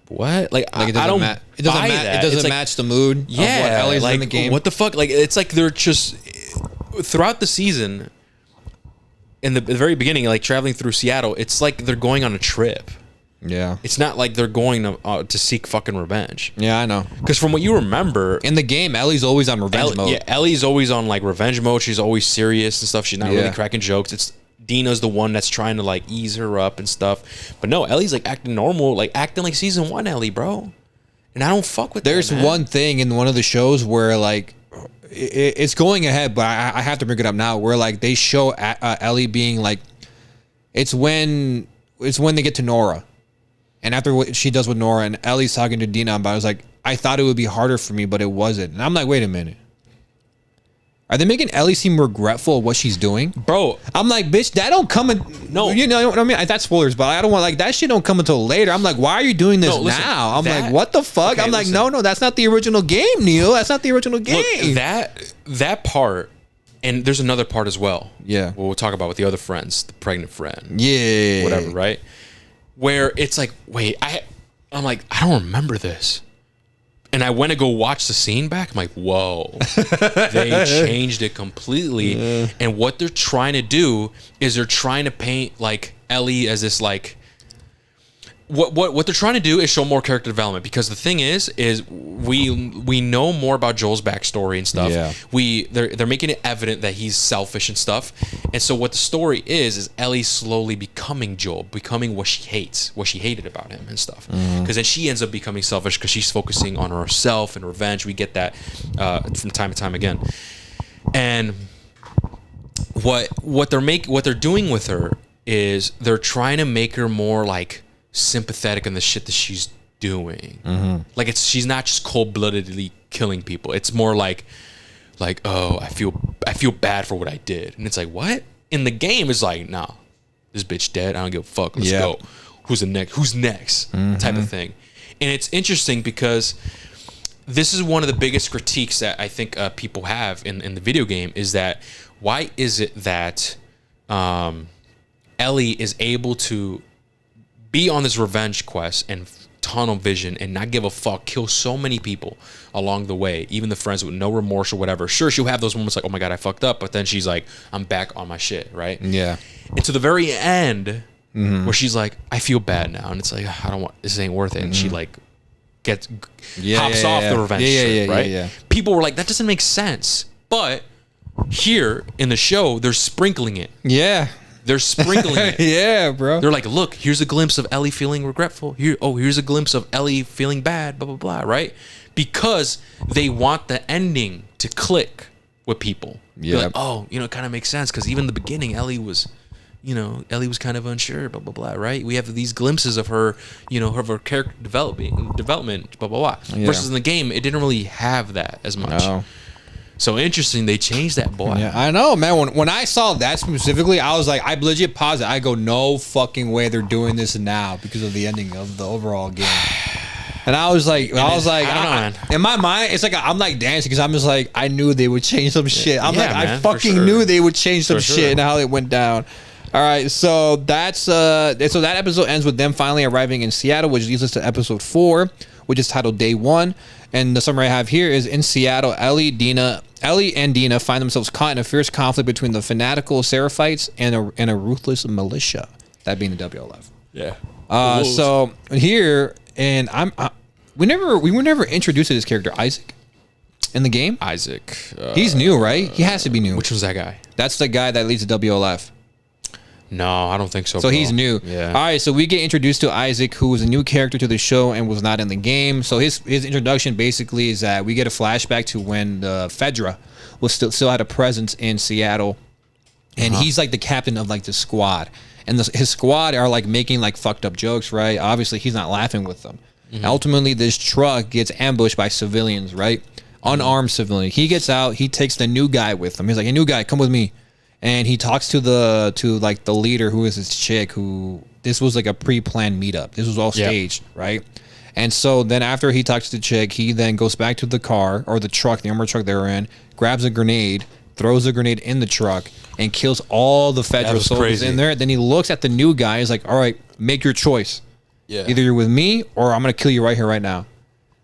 what? Like I don't buy that. It doesn't match the mood. Of what Ellie's like in the game. What the fuck? Like it's like they're just throughout the season. In the very beginning, like traveling through Seattle, it's like they're going on a trip. Yeah, it's not like they're going to seek fucking revenge. Yeah, I know. Because from what you remember in the game, Ellie's always on revenge mode. Yeah, Ellie's always on like revenge mode. She's always serious and stuff. She's not really cracking jokes. It's Dina's the one that's trying to like ease her up and stuff. But no, Ellie's like acting normal, like acting like season 1 Ellie, bro. And I don't fuck with There's that, man. one thing in one of the shows where like it's going ahead, but I have to bring it up now. Where like they show Ellie being like, it's when they get to Nora. And after what she does with Nora, and Ellie's talking to Dina about it, I was like, I thought it would be harder for me, but it wasn't. And I'm like, wait a minute. Are they making Ellie seem regretful of what she's doing? Bro. I'm like, bitch, that don't come no. You know what I mean? That's spoilers, but I don't want like that shit don't come until later. I'm like, why are you doing this now? I'm like, what the fuck? Okay, I'm like, no, that's not the original game, Neil. That's not the original game. Look, that part, and there's another part as well. Yeah. We'll talk about with the other friends, the pregnant friend. Yeah. Whatever, right? Where it's like, wait, I'm like, I don't remember this. And I went to go watch the scene back. I'm like, whoa, they changed it completely. And what they're trying to do is they're trying to paint like Ellie as this like, what they're trying to do is show more character development, because the thing is we know more about Joel's backstory and stuff. Yeah. They're making it evident that he's selfish and stuff. And so what the story is Ellie slowly becoming Joel, becoming what she hates, what she hated about him and stuff. Because then she ends up becoming selfish because she's focusing on herself and revenge. We get that from time to time again. And what they're doing with her is they're trying to make her more like sympathetic in the shit that she's doing. Like she's not just cold-bloodedly killing people. It's more like oh, I feel bad for what I did. And it's like, what? In the game it's like, nah, this bitch dead, I don't give a fuck, let's go. Who's next type of thing. And it's interesting because this is one of the biggest critiques that I think people have in the video game, is that why is it that Ellie is able to be on this revenge quest and tunnel vision and not give a fuck, kill so many people along the way, even the friends with no remorse or whatever. Sure, she'll have those moments like, oh my God, I fucked up, but then she's like, I'm back on my shit, right? Yeah. And to the very end, where she's like, I feel bad now, and it's like, I don't want, this ain't worth it, and she like hops off the revenge shit, right? Yeah. People were like, that doesn't make sense, but Here in the show, they're sprinkling it. Yeah. They're sprinkling it. Yeah, bro. They're like, look, here's a glimpse of Ellie feeling regretful. Here's a glimpse of Ellie feeling bad, blah, blah, blah, right? Because they want the ending to click with people. Yeah. Like, oh, it kind of makes sense because even in the beginning, Ellie was kind of unsure, blah, blah, blah, right? We have these glimpses of her, of her character development, blah, blah, blah. Yeah. Versus in the game, it didn't really have that as much. No. So interesting, they changed that, boy. Yeah, I know, man. When I saw that specifically, I was like, I legit paused it. I go, no fucking way they're doing this now because of the ending of the overall game. And I was like, I don't know, man. In my mind, it's like I'm like dancing because I'm just like, I knew they would change some shit. I'm I fucking knew they would change some shit and how it went down. All right, so that's that episode ends with them finally arriving in Seattle, which leads us to episode 4, which is titled Day 1. And the summary I have here is in Seattle, Ellie and Dina find themselves caught in a fierce conflict between the fanatical Seraphites and a ruthless militia, that being the WLF. Yeah. So here, and we were never introduced to this character, Isaac, in the game. Isaac. He's new, right? He has to be new. Which one's that guy? That's the guy that leads the WLF. No, I don't think so. So he's new. Yeah. All right, so we get introduced to Isaac, who was a new character to the show and was not in the game. So his introduction basically is that we get a flashback to when the Fedra was still had a presence in Seattle, and he's like the captain of like the squad, and his squad are like making like fucked up jokes, right? Obviously, he's not laughing with them. Mm-hmm. Ultimately, this truck gets ambushed by civilians, right? Unarmed civilian. He gets out. He takes the new guy with him. He's like, "Hey, new guy, come with me." And he talks to the leader, who is this chick, who this was like a pre-planned meetup. This was all staged, right? And so then after he talks to the chick, he then goes back to the car or the truck, the armored truck they were in, grabs a grenade, throws a grenade in the truck, and kills all the federal soldiers in there. Then he looks at the new guy. He's like, all right, make your choice. Yeah. Either you're with me or I'm going to kill you right here, right now.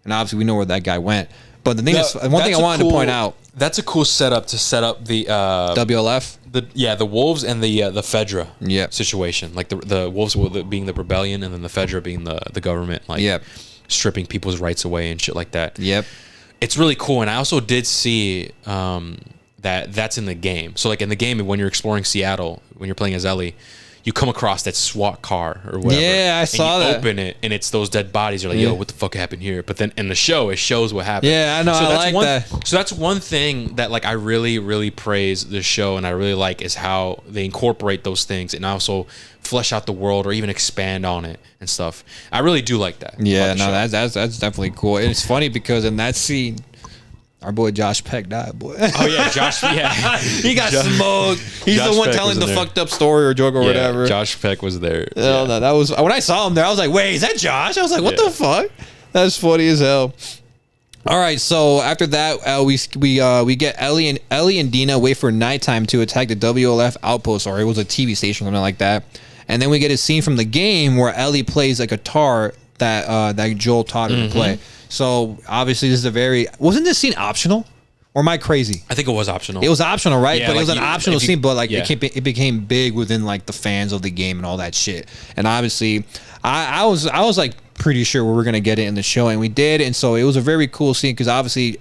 And obviously we know where that guy went. But the thing one thing I wanted to point out. That's a cool setup to set up the WLF. The wolves and the Fedra situation. Like the wolves being the rebellion, and then the Fedra being the government, like stripping people's rights away and shit like that. Yep. It's really cool, and I also did see that's in the game. So like in the game, when you're exploring Seattle, when you're playing as Ellie, you come across that SWAT car or whatever. Yeah, I saw that. Open it, and it's those dead bodies. You're like, yo, what the fuck happened here? But then in the show, it shows what happened. Yeah, I know. I like that. So that's one thing that like I really, really praise the show, and I really like is how they incorporate those things and also flesh out the world or even expand on it and stuff. I really do like that. Yeah, no, that's definitely cool. And it's funny because in that scene, our boy Josh Peck died, boy. Oh yeah, Josh. Yeah, he got smoked. He's Josh the one Peck telling the fucked up story or joke or whatever. Josh Peck was there. No, that was when I saw him there. I was like, wait, is that Josh? I was like, what the fuck? That's funny as hell. All right, so after that, we get Ellie and Dina wait for nighttime to attack the WLF outpost, or it was a TV station, something like that. And then we get a scene from the game where Ellie plays a guitar that Joel taught her to play. So obviously this is wasn't this scene optional, or am I crazy? I think it was optional. It was optional, right? Yeah, but like it was an optional scene, but like it became big within like the fans of the game and all that shit. And obviously, I was like pretty sure we were gonna get it in the show, and we did. And so it was a very cool scene because obviously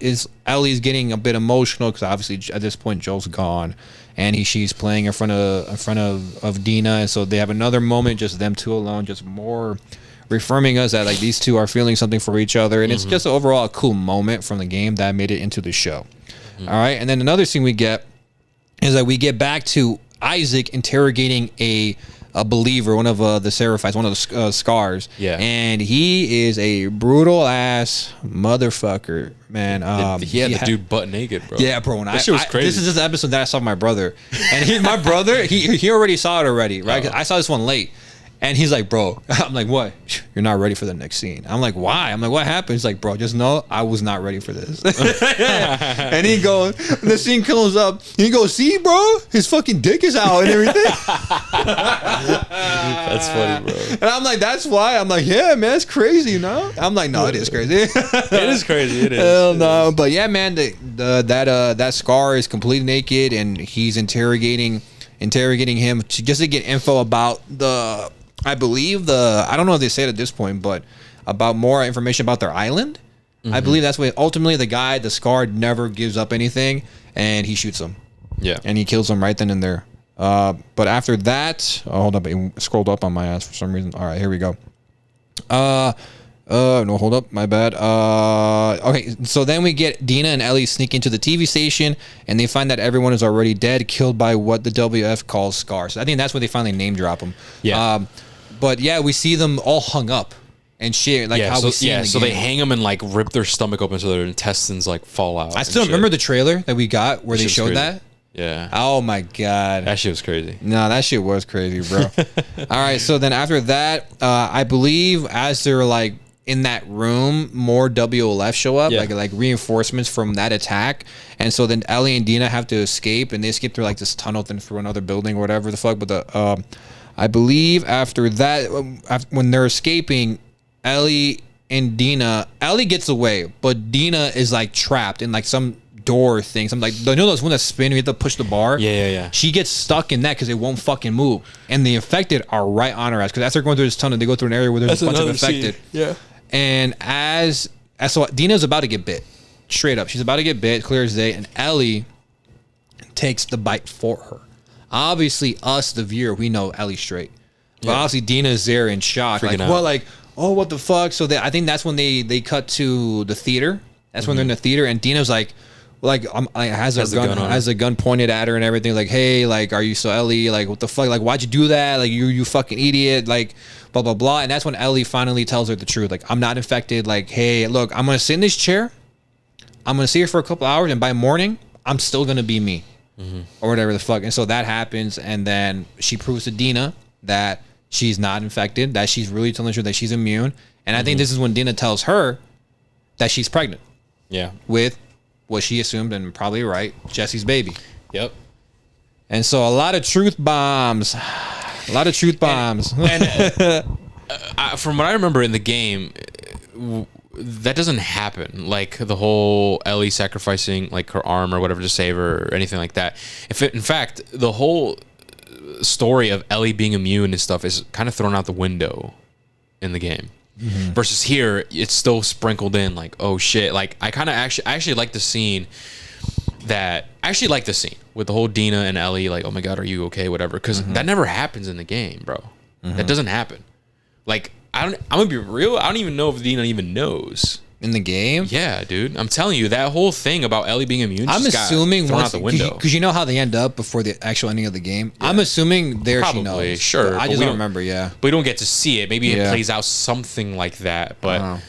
Ellie's getting a bit emotional because obviously at this point Joel's gone, and she's playing in front of Dina, and so they have another moment, just them two alone, just more reaffirming us that like these two are feeling something for each other, and it's just overall a cool moment from the game that made it into the show. All right, and then another thing we get is that we get back to Isaac interrogating a believer, one of the Seraphites, one of the scars. Yeah, and he is a brutal ass motherfucker, man. The dude butt naked, bro. Yeah, bro. That shit was crazy. This is the episode that I saw my brother, and my brother he already saw it already, right? I saw this one late. And he's like, bro, I'm like, what? You're not ready for the next scene. I'm like, why? I'm like, what happened? He's like, bro, just know I was not ready for this. And he goes, the scene comes up, he goes, see, bro, his fucking dick is out and everything. That's funny, bro. And I'm like, that's why. I'm like, yeah, man, it's crazy, no? I'm like, no, it is crazy. It is crazy. It is. Hell no. But yeah, man, that Scar is completely naked, and he's interrogating him just to get info about I don't know if they said at this point, but about more information about their island. I believe that's what ultimately the Scar never gives up anything, and he shoots him. Yeah. And he kills him right then and there. But after that, hold up, it scrolled up on my ass for some reason. All right, here we go. No, hold up, my bad. Okay, so then we get Dina and Ellie sneak into the TV station, and they find that everyone is already dead, killed by what the WF calls scars. So I think that's where they finally name drop them. Yeah. But yeah, we see them all hung up and shit, like how we see in the so game. they hang them and like rip their stomach open so their intestines like fall out. I still remember the trailer that we got where they showed that. Yeah. Oh my god. That shit was crazy. No, that shit was crazy, bro. All right, so then after that, I believe as they're like in that room, more WLF show up, like reinforcements from that attack. And so then Ellie and Dina have to escape, and they escape through like this tunnel then through another building or whatever the fuck. But I believe after that, when they're escaping, Ellie gets away, but Dina is like trapped in like some door thing. Some like, you know those one that spin, you have to push the bar. Yeah. She gets stuck in that because it won't fucking move, and the infected are right on her ass. Because as they're going through this tunnel, they go through an area where there's a bunch of infected. Scene. Yeah. And so Dina's about to get bit, straight up. She's about to get bit, clear as day, and Ellie takes the bite for her. Obviously, us, the viewer, we know Ellie's straight. But obviously, Dina's there in shock. Freaking like, out. what? Like, oh, what the fuck? So I think that's when they cut to the theater. That's when they're in the theater, and Dina's like has a gun pointed at her and everything. Like, hey, like, are you so Ellie? Like, what the fuck? Like, why'd you do that? Like, you fucking idiot. Like, blah blah blah. And that's when Ellie finally tells her the truth. Like, I'm not infected. Like, hey, look, I'm gonna sit in this chair. I'm gonna sit here for a couple hours, and by morning, I'm still gonna be me, or whatever the fuck. And so that happens, and then she proves to Dina that she's not infected, that she's really telling her that she's immune. And I think this is when Dina tells her that she's pregnant. Yeah. With what she assumed, and probably right, Jesse's baby. Yep. And so a lot of truth bombs. And from what I remember in the game, that doesn't happen. Like the whole Ellie sacrificing like her arm or whatever to save her or anything like that. In fact, the whole story of Ellie being immune and stuff is kind of thrown out the window in the game. Versus here, it's still sprinkled in like, oh shit. Like I actually like the scene with the whole Dina and Ellie, like, oh my god, are you okay? Whatever. Because that never happens in the game, bro. That doesn't happen. Like, I'm gonna be real, I don't even know if Dina even knows. In the game? Yeah, dude. I'm telling you, that whole thing about Ellie being immune I'm assuming thrown out the window. Because you know how they end up before the actual ending of the game? Yeah. I'm assuming she knows. Sure. I just don't remember, yeah. But we don't get to see it. Maybe it plays out something like that. But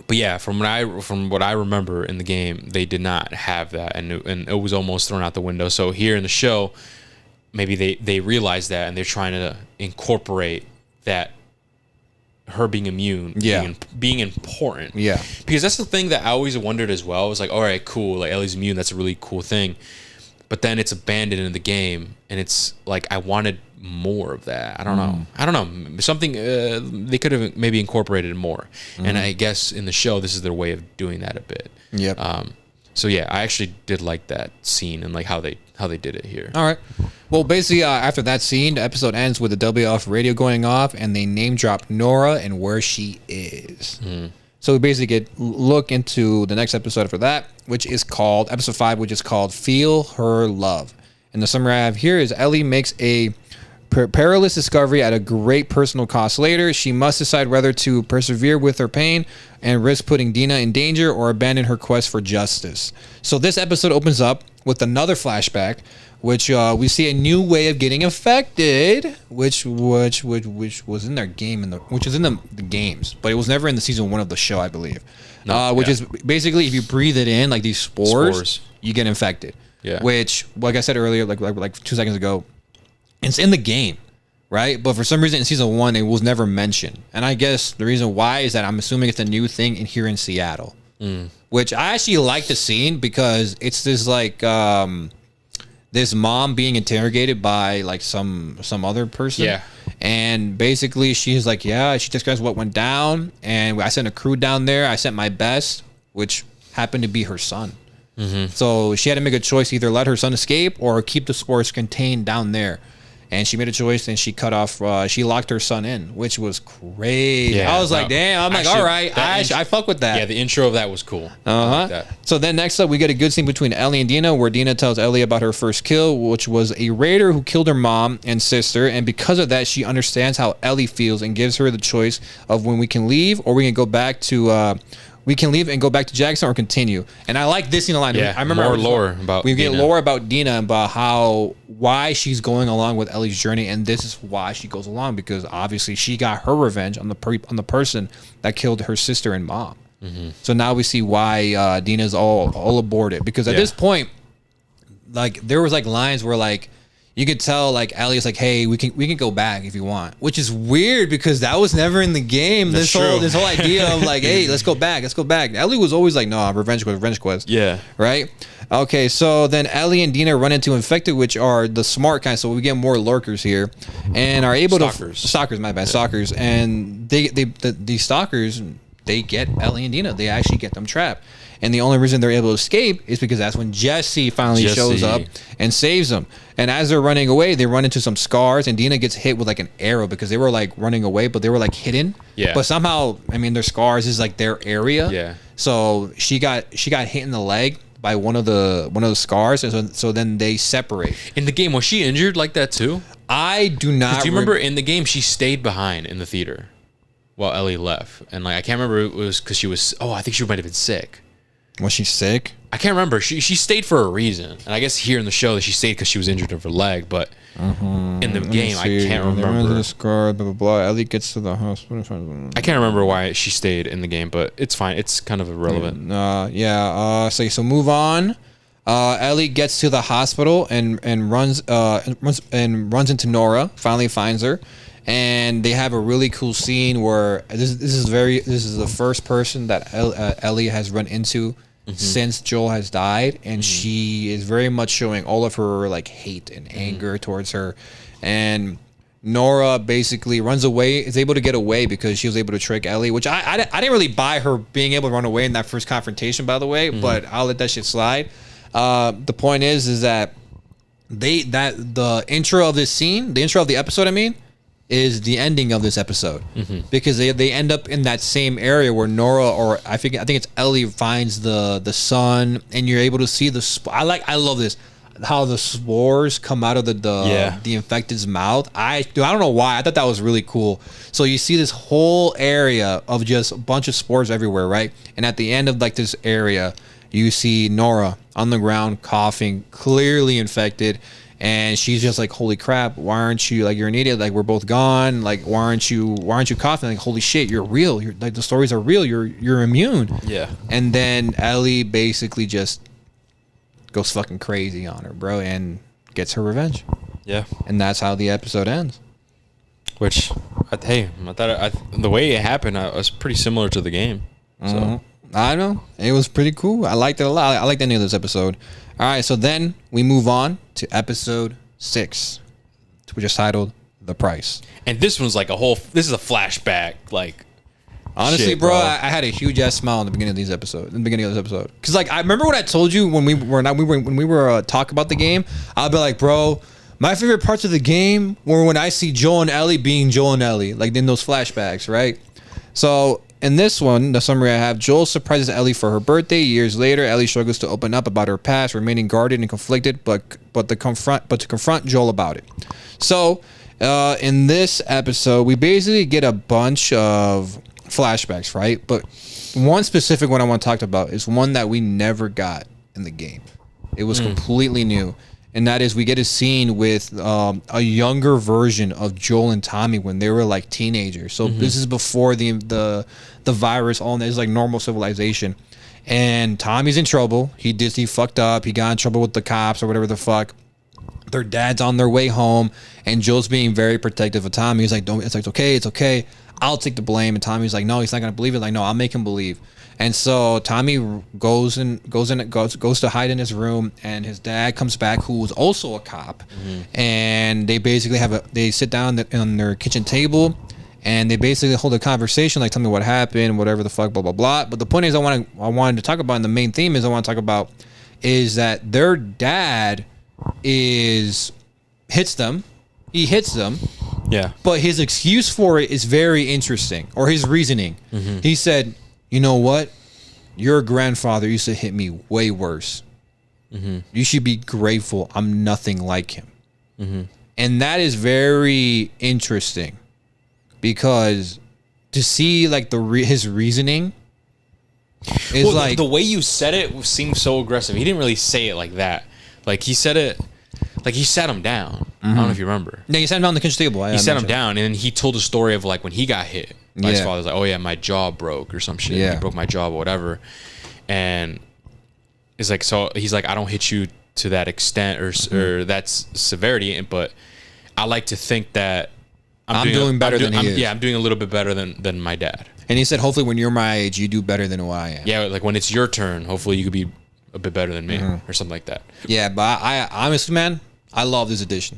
but yeah, from what I remember in the game, they did not have that, and it was almost thrown out the window. So here in the show, maybe they realize that, and they're trying to incorporate that, her being immune, being important. Yeah. Because that's the thing that I always wondered as well. It was like, all right, cool, like Ellie's immune, that's a really cool thing. But then it's abandoned in the game, and it's like I wanted more of that. I don't know. Something they could have maybe incorporated more. And I guess in the show, this is their way of doing that a bit. Yep. So yeah, I actually did like that scene and like how they did it here. All right. Well, basically, after that scene, the episode ends with the WF radio going off, and they name drop Nora and where she is. So we basically look into the next episode after that, which is called episode 5, which is called "Feel Her Love." And the summary I have here is Ellie makes a perilous discovery at a great personal cost. Later, she must decide whether to persevere with her pain and risk putting Dina in danger or abandon her quest for justice. So this episode opens up with another flashback, which we see a new way of getting affected, which was in their game, which is in the games, but it was never in the season 1 of the show, I believe. Which is basically if you breathe it in, like these spores, you get infected. Yeah. Which, like I said earlier, like 2 seconds ago, it's in the game, right? But for some reason in season 1, it was never mentioned. And I guess the reason why is that I'm assuming it's a new thing here in Seattle. Which I actually like the scene because it's this like this mom being interrogated by like some other person. Yeah. And basically she's like, yeah, she describes what went down, and I sent a crew down there. I sent my best, which happened to be her son. So she had to make a choice, either let her son escape or keep the spores contained down there. and she made a choice and she cut off. She locked her son in, which was crazy. Yeah, I was like, damn. I'm like, all right, I fuck with that. Yeah, the intro of that was cool. Like so then next up, we get a good scene between Ellie and Dina, where Dina tells Ellie about her first kill, which was a raider who killed her mom and sister, and because of that, she understands how Ellie feels and gives her the choice of when we can leave or we can go back to. We can leave and go back to Jackson or continue. And I like this scene a lot. Yeah, I remember more lore about we get Dina. lore about Dina and about why she's going along with Ellie's journey, and this is why she goes along, because obviously she got her revenge on the person that killed her sister and mom. Mm-hmm. So now we see why Dina's all aboard it, because at this point, like there was like lines where like you could tell like Ellie's like, hey, we can go back if you want, which is weird because that was never in the game. This whole idea of like, hey, let's go back. Ellie was always like, no, revenge quest. Yeah. Right. Okay. So then Ellie and Dina run into infected, which are the smart kind. So we get more lurkers here, and are able Stalkers. Stalkers. My bad. Stalkers, and these stalkers, they get Ellie and Dina. They actually get them trapped. And the only reason they're able to escape is because that's when Jesse finally shows up and saves them. And as they're running away, they run into some scars, and Dina gets hit with like an arrow because they were like running away, but they were like hidden. Yeah. But somehow, I mean, their scars is like their area. Yeah. So she got hit in the leg by one of the scars, and so then they separate. In the game, was she injured like that too? I do not. Do you remember in the game she stayed behind in the theater while Ellie left, and like I can't remember it was because she was. Oh, I think she might have been sick. Was she sick? I can't remember. She stayed for a reason, and I guess here in the show that she stayed because she was injured in her leg. But in the game, I can't remember. The scar, blah blah blah. Ellie gets to the hospital. I can't remember why she stayed in the game, but it's fine. It's kind of irrelevant. So move on. Ellie gets to the hospital and runs into Nora. Finally finds her, and they have a really cool scene where this is the first person that Ellie has run into since Joel has died, and she is very much showing all of her like hate and anger towards her, and Nora basically runs away, is able to get away because she was able to trick Ellie, which I didn't really buy her being able to run away in that first confrontation, by the way, but I'll let that shit slide. The point is that the intro of this scene, the intro of the episode, I mean, is the ending of this episode, because they end up in that same area where Nora, or I think it's Ellie, finds the sun, and you're able to see I love this, how the spores come out of the infected's mouth. I don't know why. I thought that was really cool. So you see this whole area of just a bunch of spores everywhere, right? And at the end of like this area, you see Nora on the ground coughing, clearly infected. And she's just like, holy crap, why aren't you, like, you're an idiot, like, we're both gone, like, why aren't you coughing? Like, holy shit, you're real, you're like, the stories are real, you're immune. Yeah. And then Ellie basically just goes fucking crazy on her, bro, and gets her revenge. Yeah. And that's how the episode ends. Which, I thought the way it happened was pretty similar to the game. So I know, it was pretty cool. I liked it a lot. I liked the end of this episode. All right, so then we move on to episode 6, which is titled "The Price." And this one's like this is a flashback, like. Honestly, shit, bro, I had a huge ass smile in the beginning of this episode. Because like I remember what I told you when we were talking about the game. I'll be like, bro, my favorite parts of the game were when I see Joel and Ellie being Joel and Ellie, like in those flashbacks, right? So in this one, the summary I have: Joel surprises Ellie for her birthday. Years later, Ellie struggles to open up about her past, remaining guarded and conflicted, but to confront Joel about it. So in this episode, we basically get a bunch of flashbacks, right? But one specific one I want to talk about is one that we never got in the game. It was completely new, and that is we get a scene with a younger version of Joel and Tommy when they were like teenagers. So this is before the virus, all this like normal civilization, and Tommy's in trouble. He fucked up. He got in trouble with the cops or whatever the fuck. Their dad's on their way home, and Joel's being very protective of Tommy. He's like, "Don't. It's like it's okay. I'll take the blame." And Tommy's like, "No, he's not gonna believe it." Like, "No, I'll make him believe." And so Tommy goes to hide in his room, and his dad comes back, who was also a cop, and they basically they sit down on their kitchen table, and they basically hold a conversation, like, "Tell me what happened, whatever the fuck, blah blah blah." But the point is, I wanted to talk about, and the main theme is I want to talk about, is that their dad hits them He hits them. Yeah. But his excuse for it is very interesting, or his reasoning. He said, "You know what? Your grandfather used to hit me way worse. You should be grateful I'm nothing like him." And that is very interesting because to see like his reasoning is like the way you said it seemed so aggressive. He didn't really say it like that. Like he said it, like he sat him down. I don't know if you remember. Yeah, he sat him down on the kitchen table. He sat him down, and then he told a story of like when he got hit. Like his father's like, "Oh yeah, my jaw broke or some shit. Yeah. He broke my jaw or whatever." And it's like, so he's like, "I don't hit you to that extent or that's severity, but I like to think that I'm doing better than he is. Yeah, I'm doing a little bit better than my dad." And he said, "Hopefully, when you're my age, you do better than what I am." Yeah, like when it's your turn, hopefully you could be a bit better than me or something like that. Yeah, but I honestly, man, I love this edition.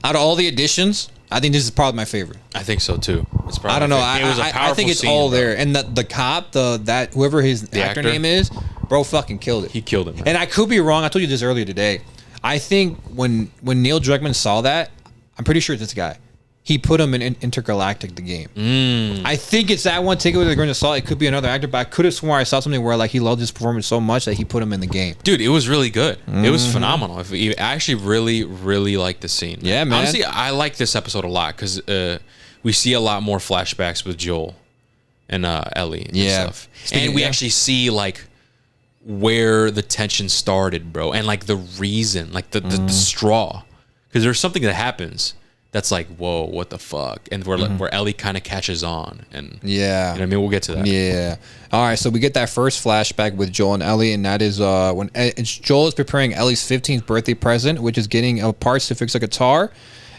Out of all the editions, I think this is probably my favorite. I think so too. It's probably I don't know. It was a powerful I think it's scene, all bro. there. And the cop, that whoever his actor name is, bro, fucking killed it. He killed him. Man. And I could be wrong. I told you this earlier today. I think when Neil Druckmann saw that, I'm pretty sure it's this guy. He put him in Intergalactic, the game. I think it's that one. Take it with a grain of salt. It could be another actor, but I could have sworn I saw something where like he loved his performance so much that he put him in the game. Dude, it was really good. It was phenomenal. I actually really, really liked the scene. Yeah, man. Honestly, I like this episode a lot because we see a lot more flashbacks with Joel and Ellie and stuff. And we actually see like where the tension started, bro, and like the reason, like the straw, because there's something that happens that's like, whoa, what the fuck, and where Ellie kind of catches on, and you know what I mean, we'll get to that. Yeah. All right, so we get that first flashback with Joel and Ellie, and that is when Joel is preparing Ellie's 15th birthday present, which is getting parts to fix a guitar,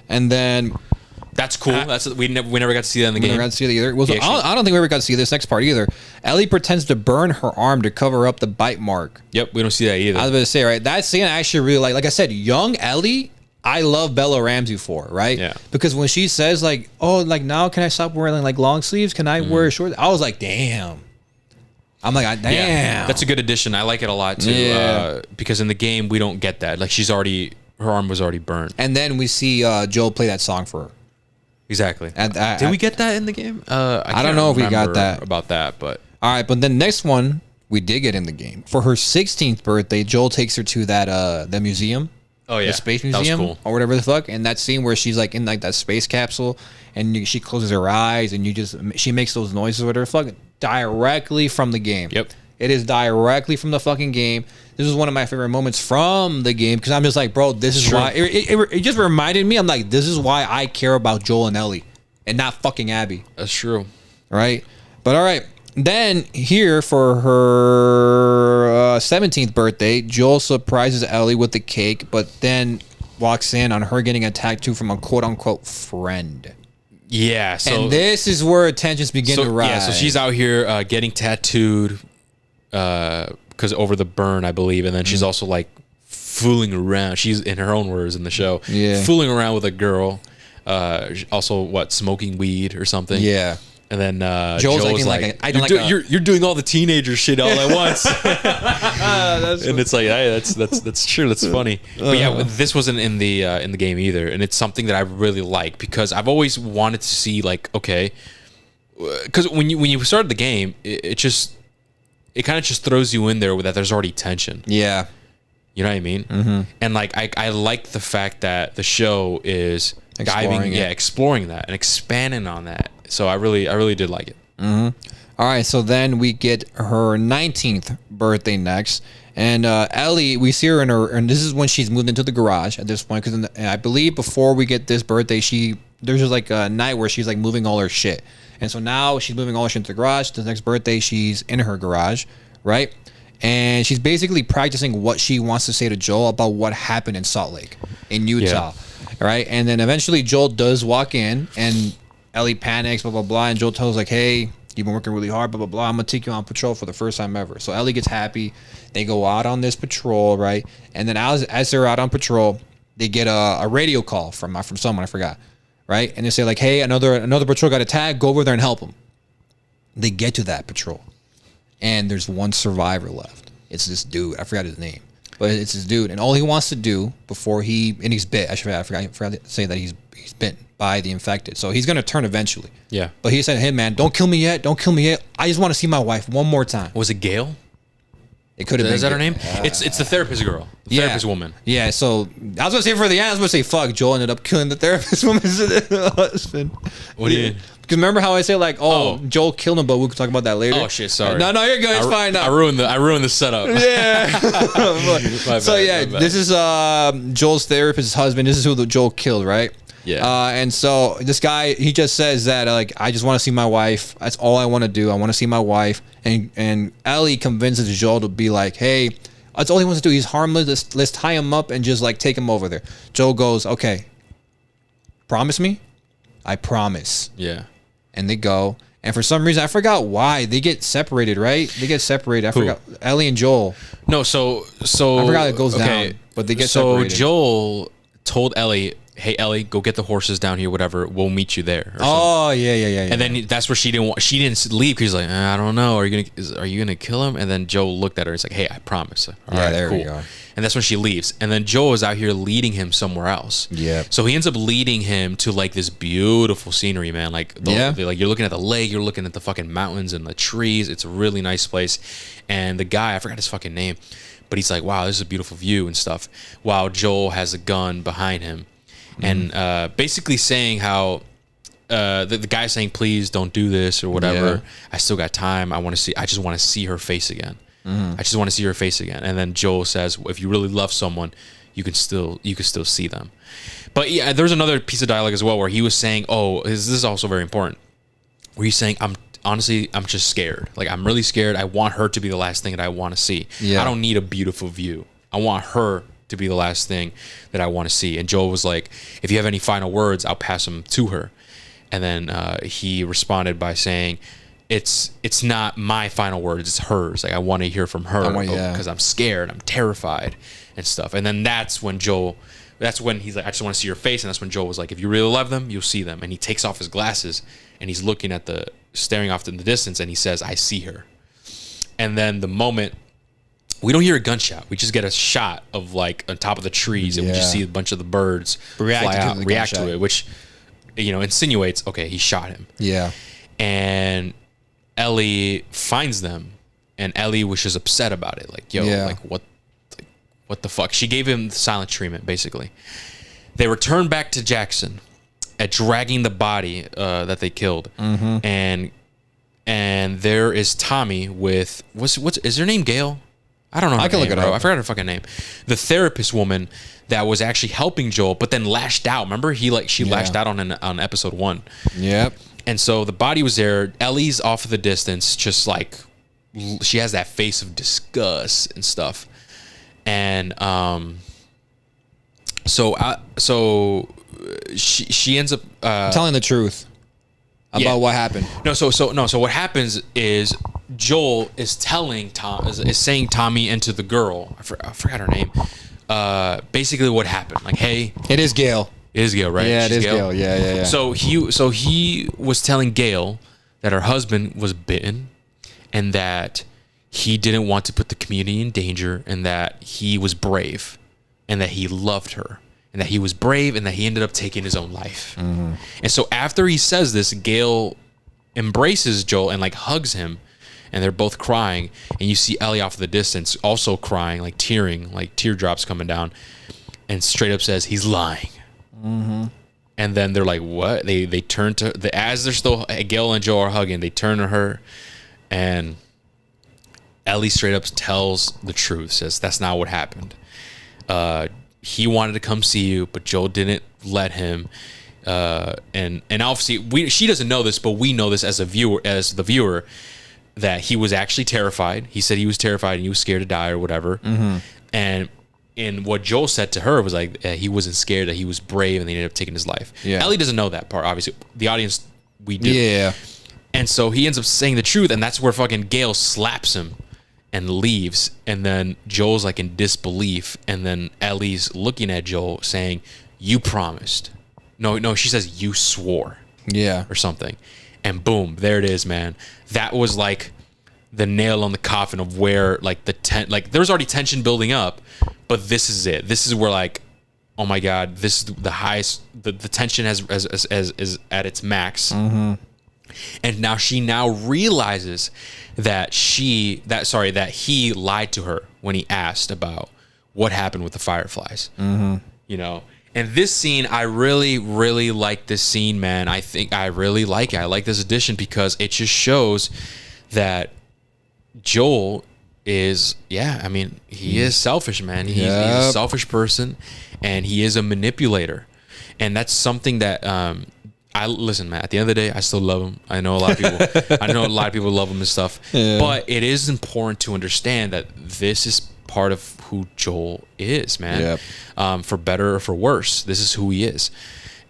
and then. That's cool. We never got to see that in the game. We never got to see it either. Well, I don't think we ever got to see this next part either. Ellie pretends to burn her arm to cover up the bite mark. Yep, we don't see that either. I was about to say, right? That scene I actually really like. Like I said, young Ellie, I love Bella Ramsey for, right? Yeah. Because when she says like, "Oh, like now can I stop wearing like long sleeves? Can I wear short?" I was like, "Damn." I'm like, "Damn." Yeah, that's a good addition. I like it a lot too. Yeah. Because in the game we don't get that. Like her arm was already burned. And then we see Joel play that song for her. Exactly. Did we get that in the game? I don't know if we got that about that, but all right. But then next one we did get in the game for her 16th birthday. Joel takes her to that the museum. Oh yeah, the space museum, cool. Or whatever the fuck. And that scene where she's like in like that space capsule, and she closes her eyes, and she makes those noises with her fucking directly from the game. Yep. It is directly from the fucking game. This is one of my favorite moments from the game because I'm just like, bro, this is why. It just reminded me. I'm like, this is why I care about Joel and Ellie, and not fucking Abby. That's true. Right. But all right. Then here for her 17th birthday, Joel surprises Ellie with the cake, but then walks in on her getting a tattoo from a quote unquote friend. Yeah. So and this is where tensions begin to rise. Yeah. So she's out here getting tattooed because over the burn, I believe, and then she's also like fooling around. She's, in her own words in the show, fooling around with a girl. Also, smoking weed or something. Yeah. And then Joel's like, you're doing all the teenager shit all at once. And it's like, hey, that's true. That's funny. But yeah, this wasn't in the game either, and it's something that I really like because I've always wanted to see like, okay, because when you started the game, it kind of just throws you in there with that there's already tension. Yeah. You know what I mean? Mm-hmm. And like I like the fact that the show is exploring that and expanding on that. So I really did like it. Mm-hmm. All right, so then we get her 19th birthday next, and Ellie, we see her and this is when she's moved into the garage at this point, because I believe before we get this birthday, there's just like a night where she's like moving all her shit, and so now she's moving all her shit into the garage. The next birthday, she's in her garage, right? And she's basically practicing what she wants to say to Joel about what happened in Salt Lake, in Utah, right? And then eventually Joel does walk in, and Ellie panics, blah, blah, blah. And Joel tells like, hey, you've been working really hard, blah, blah, blah. I'm going to take you on patrol for the first time ever. So Ellie gets happy. They go out on this patrol, right? And then as they're out on patrol, they get a radio call from someone, I forgot, right? And they say like, hey, another patrol got attacked. Go over there and help them. They get to that patrol. And there's one survivor left. It's this dude. I forgot his name. but it's his dude, and all he wants to do before and he's bit. I forgot to say that he's bit by the infected, so he's gonna turn eventually. Yeah. But he said, "Hey man, don't kill me yet. Don't kill me yet. I just want to see my wife one more time." Was it Gail? It could have been. Is that her name? It's the therapist girl, the therapist woman. Yeah. So I was gonna say for the end, I was gonna say fuck. Joel ended up killing the therapist woman's husband. What do you? Because remember how I say like, Joel killed him, but we'll talk about that later. Oh shit, sorry. No, you're good. It's fine. No. I ruined the setup. Yeah. So yeah, this is Joel's therapist's husband. This is who Joel killed, right? Yeah. And so this guy, he just says that like, I just want to see my wife. That's all I want to do. I want to see my wife. And Ellie convinces Joel to be like, hey, that's all he wants to do. He's harmless. Let's tie him up and just like take him over there. Joel goes, okay, promise me? I promise. Yeah. And they go. And for some reason, I forgot why they get separated. Right? They get separated. I forgot. Ellie and Joel. No, so I forgot it goes down. But they get separated. So Joel told Ellie, "Hey Ellie, go get the horses down here. Whatever, we'll meet you there." Oh yeah. And then that's where she didn't leave because he's like, I don't know. Are you gonna kill him? And then Joel looked at her. And he's like, "Hey, I promise." Like, all right, there cool. we go. And that's when she leaves. And then Joel is out here leading him somewhere else. Yeah. So he ends up leading him to like this beautiful scenery, man. Like, like you're looking at the lake, you're looking at the fucking mountains and the trees. It's a really nice place. And the guy, I forgot his fucking name, but he's like, wow, this is a beautiful view and stuff. While Joel has a gun behind him. And basically saying how the guy's saying, please don't do this or whatever. Yeah. I still got time. I just want to see her face again. I just want to see her face again. And then Joel says, if you really love someone, you can still see them. But yeah, there's another piece of dialogue as well where he was saying, this is also very important, where he's saying, I'm just scared. Like, I'm really scared. I want her to be the last thing that I want to see. Yeah. I don't need a beautiful view. I want her to be the last thing that I want to see. And Joel was like, if you have any final words, I'll pass them to her. And then he responded by saying, it's not my final words, it's hers. Like, I want to hear from her because I'm scared, I'm terrified and stuff. And then that's when he's like, I just want to see your face. And that's when Joel was like, if you really love them, you'll see them. And he takes off his glasses and he's staring off in the distance, and he says, I see her. And then the moment, we don't hear a gunshot. We just get a shot of like on top of the trees, and we just see a bunch of the birds react to it, which insinuates, okay, he shot him. Yeah. And Ellie finds them, and Ellie was just upset about it. Like, like what the fuck? She gave him the silent treatment, basically. They return back to Jackson at dragging the body that they killed, and there is Tommy with is her name Gail? I don't know. I can look it up. I forgot her fucking name. The therapist woman that was actually helping Joel, but then lashed out. Remember, she lashed out on episode 1. Yep. And so the body was there. Ellie's off of the distance, just like she has that face of disgust and stuff. And so she ends up telling the truth about what happened. So what happens is Joel is saying Tommy and to the girl, I forgot her name, basically what happened. Like, hey, it is Gail. It is Gail, right? Yeah, it is Gail. Yeah. So he was telling Gail that her husband was bitten, and that he didn't want to put the community in danger, and that he was brave, and that he loved her, and that he was brave, and that he ended up taking his own life. Mm-hmm. And so after he says this, Gail embraces Joel and like hugs him, and they're both crying, and you see Ellie off in the distance also crying, like tearing, like teardrops coming down, and straight up says, he's lying. Mm-hmm. And then they're like, what? They turn to as they're still, Gail and Joel are hugging, they turn to her, and Ellie straight up tells the truth, says that's not what happened. He wanted to come see you, but Joel didn't let him. And obviously she doesn't know this, but we know this as the viewer, that he was actually terrified. He said he was terrified and he was scared to die or whatever. Mm-hmm. And what Joel said to her was like, he wasn't scared, that he was brave, and they ended up taking his life. Yeah. Ellie doesn't know that part, obviously. The audience, we do. Yeah. And so he ends up saying the truth, and that's where fucking Gail slaps him and leaves. And then Joel's like in disbelief, and then Ellie's looking at Joel saying, you promised. No, she says, you swore. Yeah. Or something. And boom, there it is, man. That was like the nail on the coffin of where like there was already tension building up, But this is it. This is where like, oh my God, this is the highest. The tension is at its max. Mm-hmm. And now she realizes that he lied to her when he asked about what happened with the fireflies. Mm-hmm. You know, and this scene, I really, really like this scene, man. I think I really like it. I like this addition because it just shows that Joel is, he is selfish, man. He's a selfish person, and he is a manipulator. And that's something that, listen, man, at the end of the day, I still love him. I know a lot of people love him and stuff. Yeah. But it is important to understand that this is part of who Joel is, man. Yep. For better or for worse, this is who he is.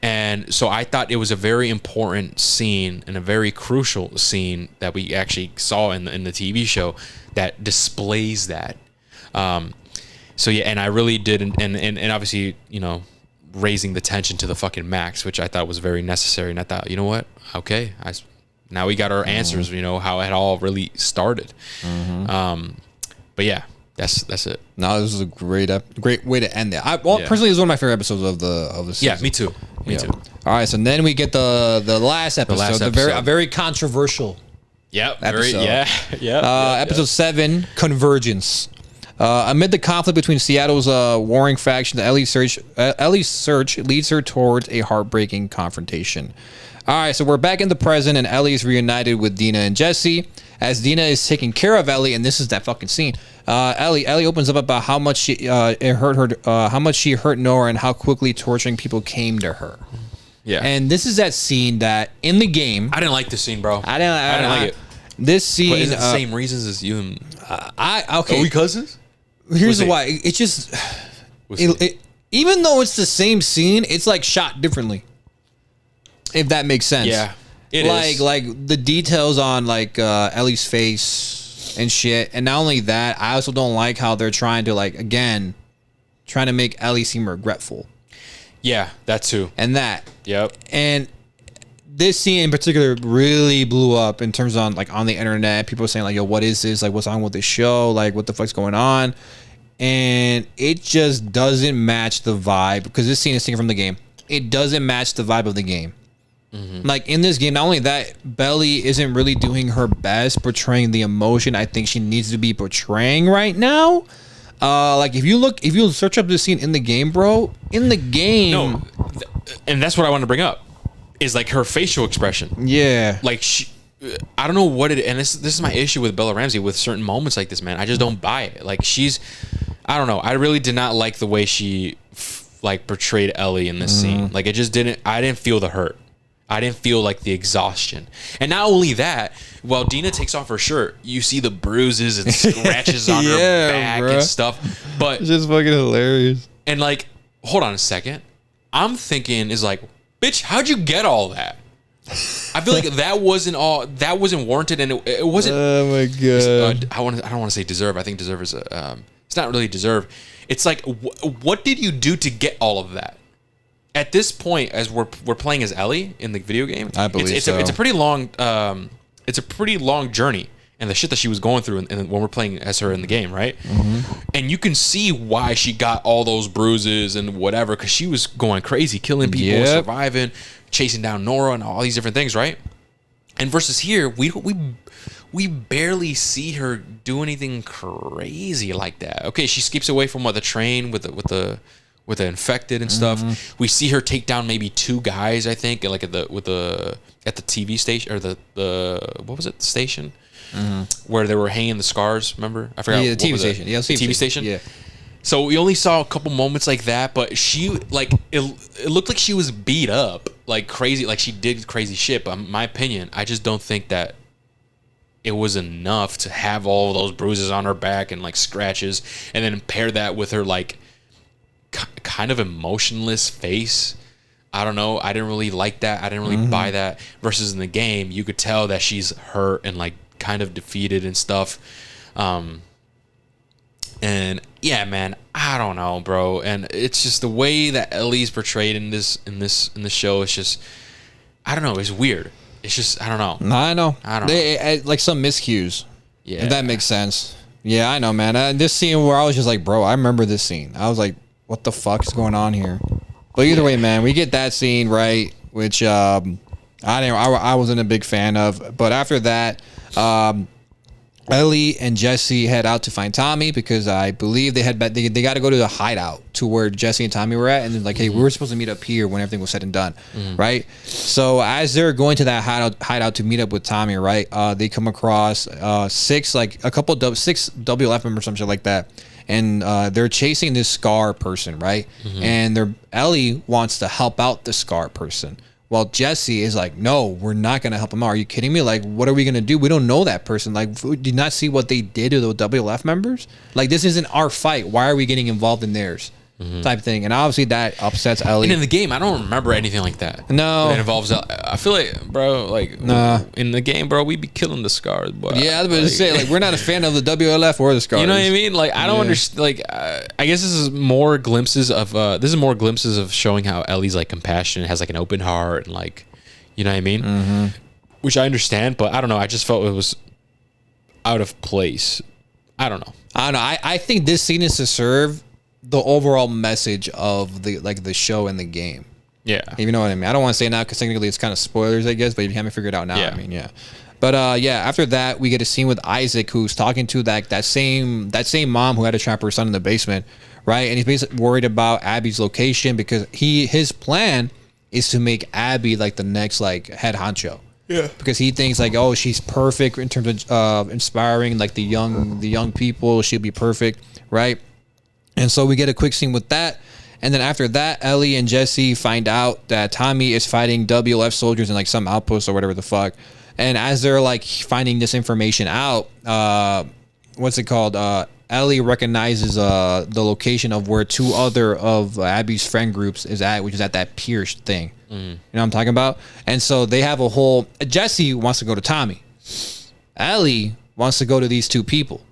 And so I thought it was a very important scene and a very crucial scene that we actually saw in the TV show that displays that. So yeah, and I really did, and obviously, you know, raising the tension to the fucking max, which I thought was very necessary. And I thought, you know what? Okay, now we got our answers. You know how it all really started. Mm-hmm. But yeah, that's it. No, this is a great way to end that. Personally, this is one of my favorite episodes of the season. Yeah, me too. Me too. All right, so then we get the last episode, a very controversial. Yep. Episode. Episode 7, Convergence. Amid the conflict between Seattle's warring factions, Ellie's search leads her towards a heartbreaking confrontation. All right, so we're back in the present, and Ellie is reunited with Dina and Jesse. As Dina is taking care of Ellie, and this is that fucking scene. Ellie opens up about how much she hurt Nora, and how quickly torturing people came to her. Yeah, and this is that scene that in the game. I didn't like this scene, bro. I didn't like it. This scene. But is it the same reasons as you and okay. Are we cousins? Here's why. It's just even though it's the same scene, it's like shot differently. If that makes sense. Yeah. It is. Like the details on like Ellie's face and shit. And not only that, I also don't like how they're trying to make Ellie seem regretful. Yeah, that too. And that. Yep. And this scene in particular really blew up in terms on the internet. People were saying like, yo, what is this? Like, what's wrong with this show? Like, what the fuck's going on? And it just doesn't match the vibe, because this scene is taken from the game. It doesn't match the vibe of the game. Mm-hmm. Like in this game, not only that, Belly isn't really doing her best portraying the emotion I think she needs to be portraying right now. Like if you search up this scene in the game, bro, in the game. No, and that's what I want to bring up, is like her facial expression. Yeah. Like I don't know what it, and this is my issue with Bella Ramsey with certain moments like this, man. I just don't buy it. Like I don't know. I really did not like the way she portrayed Ellie in this scene. Like I didn't feel the hurt. I didn't feel like the exhaustion. And not only that, while Dina takes off her shirt, you see the bruises and scratches on her back and stuff. But it's just fucking hilarious. And like, hold on a second. I'm thinking is like, bitch, how'd you get all that? I feel like that wasn't warranted, and it wasn't. Oh my god! I don't want to say deserve. I think deserve is it's not really deserve. It's like, what did you do to get all of that? At this point, as we're playing as Ellie in the video game, I believe so. It's a pretty long journey, and the shit that she was going through, and when we're playing as her in the game, right? Mm-hmm. And you can see why she got all those bruises and whatever, because she was going crazy, killing people, surviving, chasing down Nora, and all these different things, right? And versus here, we barely see her do anything crazy like that. Okay, she skips away from the train with the infected and stuff. Mm-hmm. We see her take down maybe 2 guys, I think, like at the TV station, or the what was it, the station, where they were hanging the scars. Remember? I forgot. Yeah, the TV station. Yeah, TV station. Yeah. So we only saw a couple moments like that, but she it looked like she was beat up like crazy, like she did crazy shit. But in my opinion, I just don't think that it was enough to have all of those bruises on her back and like scratches, and then pair that with her like kind of emotionless face. I don't know. I didn't really like that. I didn't really buy that. Versus in the game, you could tell that she's hurt and like kind of defeated and stuff. And yeah, man, I don't know, bro. And it's just the way that Ellie's portrayed in this show. It's just, I don't know. It's weird. It's just, I don't know. I know. I don't know. They like some miscues. Yeah. If that makes sense. Yeah, I know, man. This scene where I was just like, bro, I remember this scene. I was like, what the fuck is going on here? But either way, man, we get that scene right, which I wasn't a big fan of. But after that, Ellie and Jesse head out to find Tommy because I believe they got to go to the hideout to where Jesse and Tommy were at, and then like, hey, we were supposed to meet up here when everything was said and done, right? So as they're going to that hideout to meet up with Tommy, right? They come across six WLF members, some shit like that, and they're chasing this Scar person, right? And Ellie wants to help out the Scar person. Well, Jesse is like, no, we're not going to help him out. Are you kidding me? Like, what are we going to do? We don't know that person. Like, did you not see what they did to the WLF members? Like, this isn't our fight. Why are we getting involved in theirs? Type thing. And obviously that upsets Ellie. And in the game, I don't remember anything like that. No. It involves, I feel like, bro, like, in the game, bro, we be killing the Scars, boy. Yeah, I was about to say, like, we're not a fan of the WLF or the Scars. You know what I mean? Like, I don't understand. Like, I guess this is more glimpses of showing how Ellie's, like, compassionate, has, like, an open heart, and, like, you know what I mean? Which I understand, but I don't know. I just felt it was out of place. I don't know. I think this scene is to serve the overall message of the show and the game. Yeah. If you know what I mean. I don't want to say it now because technically it's kind of spoilers, I guess, but if you haven't figured it out now, I mean, yeah. But after that, we get a scene with Isaac, who's talking to that same mom who had to trap her son in the basement, right? And he's basically worried about Abby's location because his plan is to make Abby like the next like head honcho. Yeah. Because he thinks like, oh, she's perfect in terms of inspiring like the young people. She'll be perfect, right? And so we get a quick scene with that. And then after that, Ellie and Jesse find out that Tommy is fighting WLF soldiers in like some outpost or whatever the fuck. And as they're like finding this information out, Ellie recognizes the location of where two other of Abby's friend groups is at, which is at that pier thing. You know what I'm talking about? And so they have a whole... Jesse wants to go to Tommy. Ellie wants to go to these two people.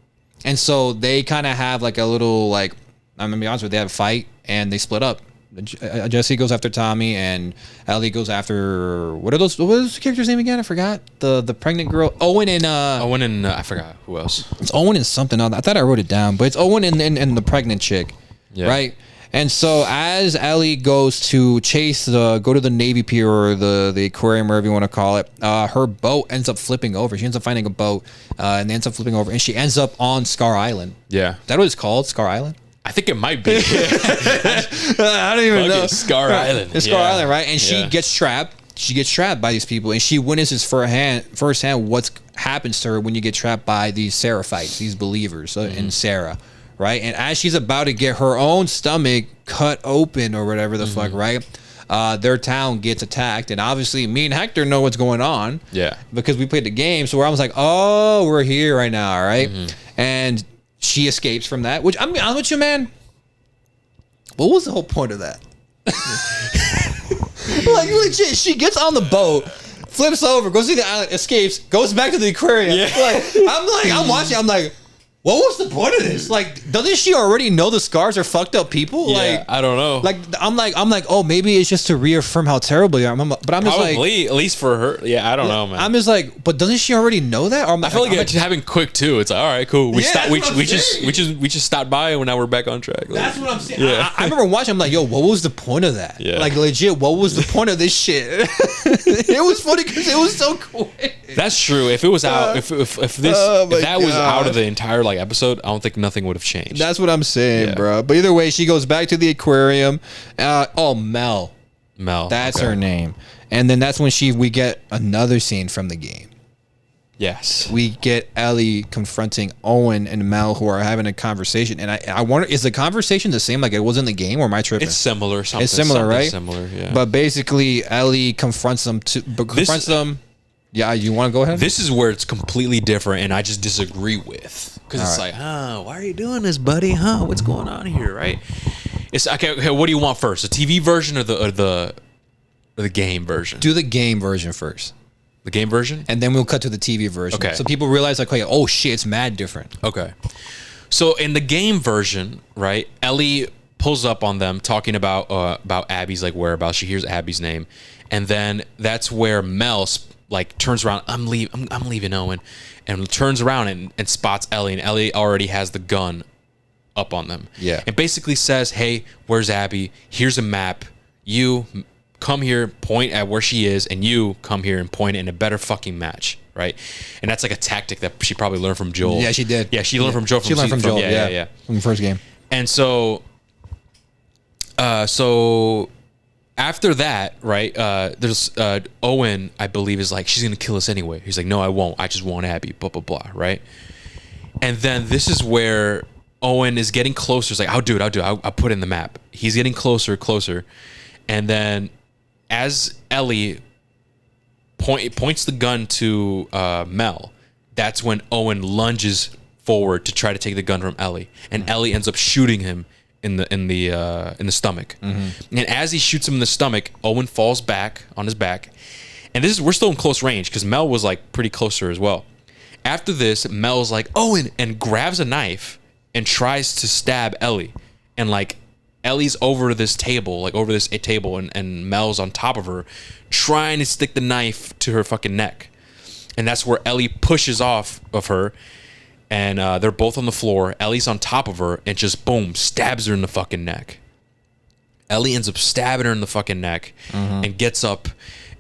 And so they kind of have like a little like... I'm going to be honest with you, they have a fight and they split up. Jesse goes after Tommy and Ellie goes after... What are those characters' name again? I forgot. The pregnant girl. Owen and I forgot who else. It's Owen and something else. I thought I wrote it down, but it's Owen and the pregnant chick. Yeah. Right? And so as Ellie goes to go to the Navy Pier or the aquarium, wherever you want to call it, her boat ends up flipping over. She ends up finding a boat and ends up flipping over, and she ends up on Scar Island. Yeah. Is that what it's called? Scar Island? I think it might be. I don't even know. Scar Island. It's Scar Island, right? And she gets trapped. She gets trapped by these people, and she witnesses firsthand what happens to her when you get trapped by these Seraphites, these believers in Sarah, right? And as she's about to get her own stomach cut open or whatever the fuck, right? Their town gets attacked, and obviously me and Hector know what's going on. Yeah. Because we played the game, so I was like, oh, we're here right now, right? And she escapes from that, which I'm honest with you, man. What was the whole point of that? Like legit, she gets on the boat, flips over, goes to the island, escapes, goes back to the aquarium. Yeah. I'm watching. I'm like, what was the point of this? Like, doesn't she already know the Scars are fucked up people? Yeah, like, I don't know. Like, I'm like, oh, maybe it's just to reaffirm how terrible you are. But I'm just probably, at least for her. Yeah, I don't know, man. I'm just like, but doesn't she already know that? Or I feel like it's just happening quick too. It's like, all right, cool. We just stopped by, and now we're back on track. Like, that's what I'm saying. Yeah. I remember watching. I'm like, yo, what was the point of that? Yeah. Like legit, what was the point of this shit? It was funny because it was so quick. That's true. If it was out, if that was out of the entire like episode, I don't think nothing would have changed. That's what I'm saying, bro. But either way, she goes back to the aquarium. Mel. That's her name. And then that's when we get another scene from the game. Yes. We get Ellie confronting Owen and Mel, who are having a conversation. And I wonder, is the conversation the same like it was in the game, or am I tripping? It's similar. It's similar, right? Similar, yeah. But basically, Ellie confronts them. Yeah, you want to go ahead? This is where it's completely different, and I just disagree with. Because it's like, why are you doing this, buddy? What's going on here, right? It's okay. What do you want first, the TV version or the game version? Do the game version first. The game version, and then we'll cut to the TV version. Okay. So people realize like, oh shit, it's mad different. Okay. So in the game version, right? Ellie pulls up on them talking about Abby's like whereabouts. She hears Abby's name, and then that's where Mel like turns around. I'm leaving Owen, and turns around and spots Ellie, and Ellie already has the gun up on them. Yeah. And basically says, "Hey, where's Abby? Here's a map. You come here, point at where she is, and you come here and point in a better fucking match." Right. And that's like a tactic that she probably learned from Joel. Yeah, she did. Yeah, she learned from Joel. She learned from Joel. Yeah. From the first game. And so, so after that, right? There's Owen, I believe, is like, she's gonna kill us anyway. He's like, no, I won't. I just want Abby. Blah blah blah. Right. And then this is where Owen is getting closer. It's like, I'll do it. I'll put in the map. He's getting closer, and then as Ellie points the gun to Mel, that's when Owen lunges forward to try to take the gun from Ellie, and Ellie ends up shooting him in the stomach. And as he shoots him in the stomach, Owen falls back on his back, and we're still in close range because Mel was like pretty closer as well. After this, Mel's like, Owen, and grabs a knife and tries to stab Ellie, and like Ellie's over this table, and Mel's on top of her, trying to stick the knife to her fucking neck. And that's where Ellie pushes off of her, and they're both on the floor. Ellie's on top of her, and just boom, stabs her in the fucking neck. Ellie ends up stabbing her in the fucking neck, and gets up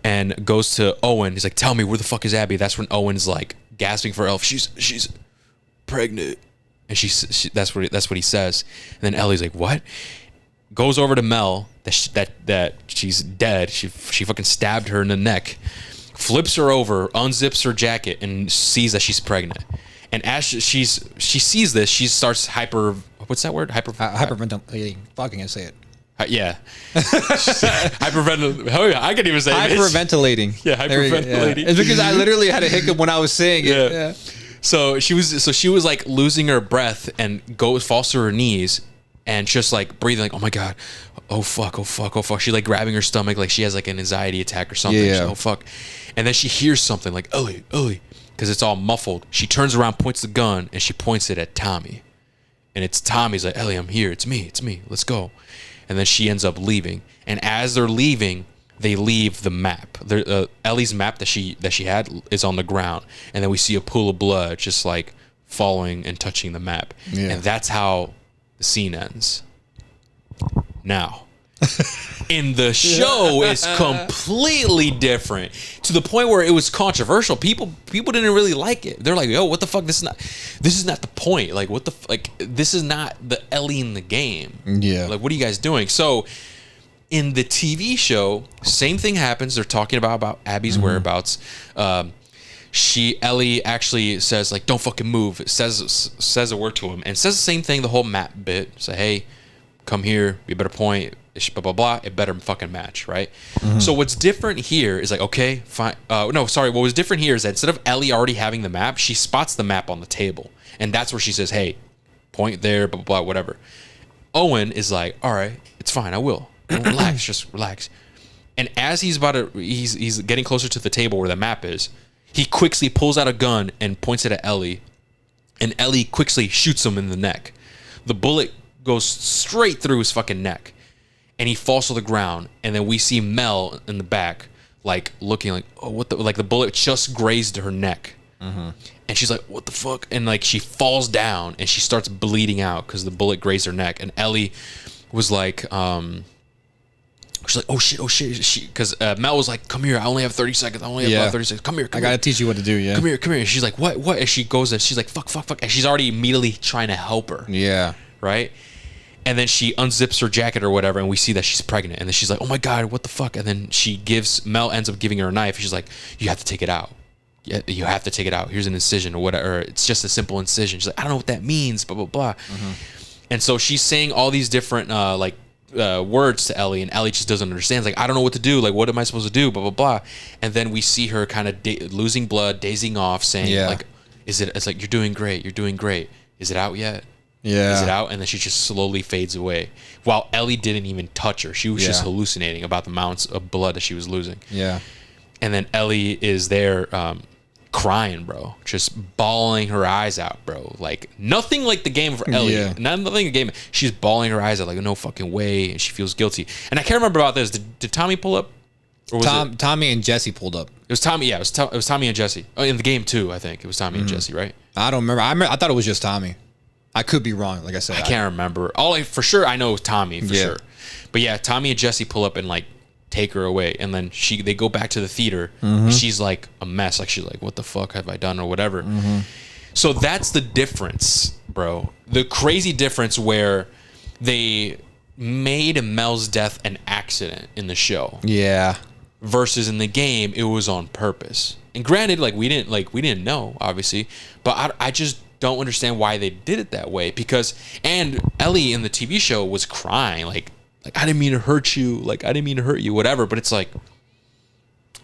and goes to Owen. He's like, "Tell me, where the fuck is Abby?" That's when Owen's like gasping for help. She's pregnant, and that's what he says. And then Ellie's like, "What?" Goes over to Mel that she's dead. She fucking stabbed her in the neck. Flips her over, unzips her jacket, and sees that she's pregnant. And as she sees this, she starts what's that word? Hyperventilating. Fucking I say it. Yeah. Hyperventilating. Oh yeah, I can even say it. Hyperventilating. Yeah, hyperventilating. Yeah. It's because I literally had a hiccup when I was saying it. Yeah. So she was like losing her breath and falls to her knees and just like breathing like, oh my God, oh fuck. She's like grabbing her stomach like she has like an anxiety attack or something. Yeah. Like, oh fuck. And then she hears something like, Ellie, because it's all muffled. She turns around, points the gun, and she points it at Tommy. And it's Tommy's like, Ellie, I'm here. It's me. Let's go. And then she ends up leaving. And as they're leaving, they leave the map. Ellie's map that she had is on the ground. And then we see a pool of blood just like following and touching the map. Yeah. And that's how the scene ends. Now, in the show is completely different to the point where it was controversial. People didn't really like it. They're like, "Yo, what the fuck? This is not the point. Like, what the this is not the Ellie in the game. Yeah. Like, what are you guys doing?" So, in the TV show, same thing happens. They're talking about Abby's whereabouts. Ellie actually says like, "Don't fucking move." It says a word to him and says the same thing the whole map bit. Say, "Hey, come here. Be a better point. Blah blah blah. It better fucking match, right?" So what's different here is like, okay, fine. No, sorry. What was different here is that instead of Ellie already having the map, she spots the map on the table, and that's where she says, "Hey, point there. Blah blah blah. Whatever." Owen is like, "All right, it's fine. I will. Relax. Just relax." And as he's getting closer to the table where the map is, he quickly pulls out a gun and points it at Ellie, and Ellie quickly shoots him in the neck. The bullet goes straight through his fucking neck, and he falls to the ground. And then we see Mel in the back, like looking like, oh, what the, like the bullet just grazed her neck. And she's like, what the fuck? And like she falls down and she starts bleeding out because the bullet grazed her neck. And Ellie was like, she's like, oh shit. Because Mel was like, come here, I only have 30 seconds. Come here. I gotta teach you what to do. Yeah. Come here. And she's like, what? And she goes and she's like, fuck. And she's already immediately trying to help her. Yeah. Right? And then she unzips her jacket or whatever, and we see that she's pregnant. And then she's like, oh my God, what the fuck? And then Mel ends up giving her a knife. She's like, you have to take it out. Yeah, you have to take it out. Here's an incision or whatever. It's just a simple incision. She's like, I don't know what that means, blah, blah, blah. And so she's saying all these different words to Ellie, and Ellie just doesn't understand. It's like, I don't know what to do. Like, what am I supposed to do? Blah, blah, blah. And then we see her kind of losing blood, dazing off, saying, like, it's like, you're doing great. Is it out yet? Yeah. Is it out? And then she just slowly fades away. While Ellie didn't even touch her. She was just hallucinating about the amounts of blood that she was losing. Yeah. And then Ellie is there crying, bro. Just bawling her eyes out, bro. Like, nothing like the game for Ellie. Yeah. Nothing like the game. She's bawling her eyes out like, no fucking way. And she feels guilty. And I can't remember about this. Did Tommy pull up? Or was Tommy and Jesse pulled up. It was Tommy. Yeah, it was Tommy and Jesse. Oh, in the game too, I think it was Tommy and Jesse, right? I don't remember. I thought it was just Tommy. I could be wrong. Like I said, I can't remember. For sure, I know it was Tommy for sure. But yeah, Tommy and Jesse pull up and like take her away, and then they go back to the theater. And she's like a mess. Like she's like, "What the fuck have I done?" or whatever. So that's the difference, bro. The crazy difference where they made Mel's death an accident in the show. Yeah. Versus in the game, it was on purpose. And granted, like we didn't know, obviously, but I just don't understand why they did it that way. And Ellie in the TV show was crying, like I didn't mean to hurt you, whatever. But it's like,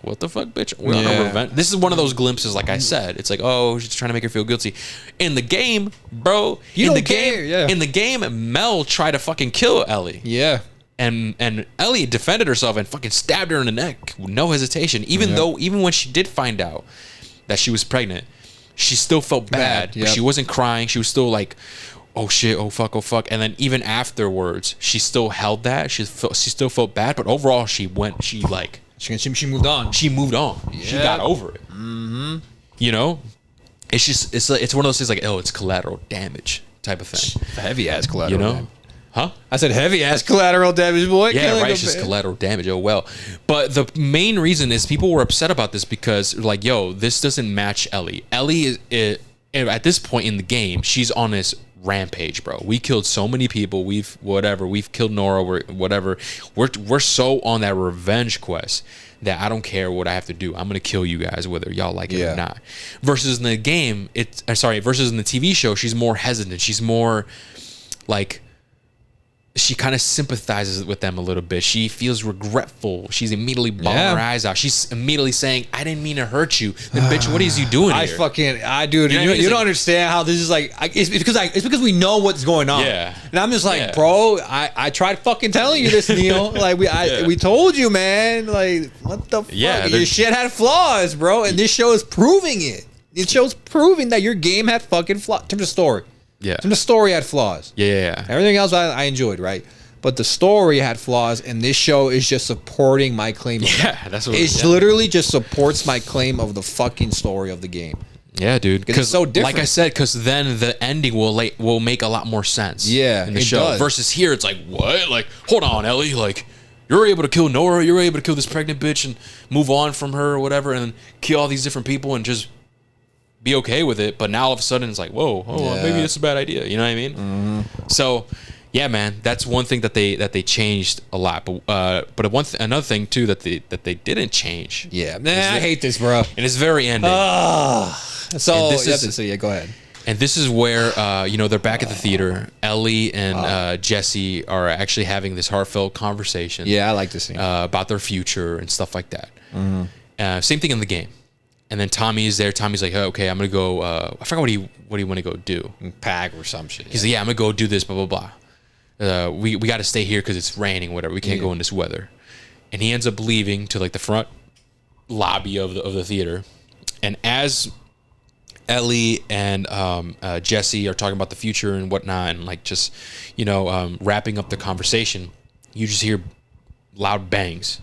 what the fuck, bitch? We're on a revenge. This is one of those glimpses, like I said. It's like, oh, she's trying to make her feel guilty. In the game, bro, in the game, Mel tried to fucking kill Ellie. Yeah. And Ellie defended herself and fucking stabbed her in the neck with no hesitation. Even when she did find out that she was pregnant, she still felt bad. But she wasn't crying. She was still like, oh shit, oh fuck. And then even afterwards, she still held that. She still felt bad. But overall, she moved on. She moved on. Yeah. She got over it. You know, it's one of those things like, oh, it's collateral damage type of thing. Heavy ass collateral. You know. Damage. Huh? I said heavy ass collateral damage, boy. Yeah, right. It's just collateral damage. Oh well. But the main reason is people were upset about this because like, yo, this doesn't match Ellie. Ellie is at this point in the game, she's on this rampage, bro. We killed so many people. We've killed Nora. We're so on that revenge quest that I don't care what I have to do. I'm gonna kill you guys whether y'all like it or not. Versus in the game, versus in the TV show, she's more hesitant. She's more like, she kind of sympathizes with them a little bit. She feels regretful. She's immediately bawling her eyes out. She's immediately saying, I didn't mean to hurt you. Then bitch, what is you doing here? Dude, you don't understand how this is like, it's because we know what's going on. Yeah. And I'm just like, bro, I tried fucking telling you this, Neil. Like we told you, man. Like, what the fuck? Your shit had flaws, bro. And this show is proving it. It show's proving that your game had fucking flaws. In terms of story. Yeah. And the story had flaws. Yeah. Everything else I enjoyed, right? But the story had flaws, and this show is just supporting my claim. That's what it literally just supports my claim of the fucking story of the game. Yeah, dude. Because it's so different. Like I said, because then the ending will make a lot more sense. Yeah, in the show does. Versus here, it's like, what? Like, hold on, Ellie. Like, you're able to kill Nora. You're able to kill this pregnant bitch and move on from her or whatever, and kill all these different people and just be okay with it. But now all of a sudden it's like, whoa, maybe it's a bad idea. You know what I mean? So yeah, man, that's one thing that they changed a lot. But another thing too that they didn't change. Yeah, I hate this, bro. And it's very ending. So go ahead. And this is where they're back at the theater. Ellie and Jesse are actually having this heartfelt conversation. Yeah, I like this scene about their future and stuff like that. Same thing in the game. And then Tommy is there. Tommy's like, oh, okay, I'm gonna go. I forgot what he want to go do. Pack or some shit. He's like, yeah, I'm gonna go do this. Blah blah blah. We got to stay here because it's raining. Whatever. We can't go in this weather. And he ends up leaving to like the front lobby of the theater. And as Ellie and Jesse are talking about the future and whatnot, and like just wrapping up the conversation, you just hear loud bangs.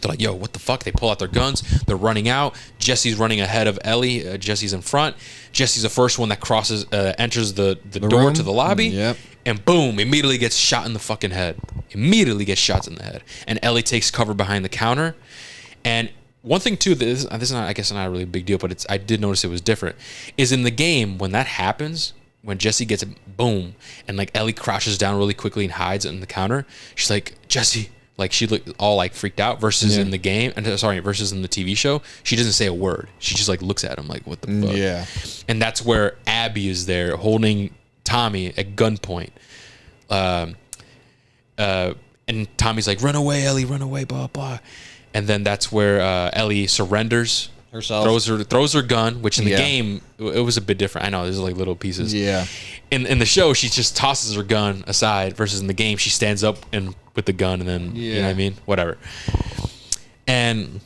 They're like, yo, what the fuck? They pull out their guns. They're running out. Jesse's running ahead of Ellie. Jesse's in front. Jesse's the first one that enters the door room to the lobby. Yep. And boom, immediately gets shot in the fucking head. Immediately gets shots in the head. And Ellie takes cover behind the counter. And one thing too, this is not, I guess, not a really big deal, but I did notice it was different, is in the game, when that happens, when Jesse gets a boom, and like Ellie crouches down really quickly and hides in the counter, she's like, Jesse. Like she looked all like freaked out versus in the game, versus in the TV show, she doesn't say a word. She just like looks at him like, what the fuck? Yeah. And that's where Abby is there holding Tommy at gunpoint. And Tommy's like, run away, Ellie, run away, blah, blah. And then that's where Ellie surrenders herself, throws her gun, which in the game it was a bit different. I know there's like little pieces. Yeah. In the show, she just tosses her gun aside. Versus in the game, she stands up and with the gun, and then you know what I mean, whatever. And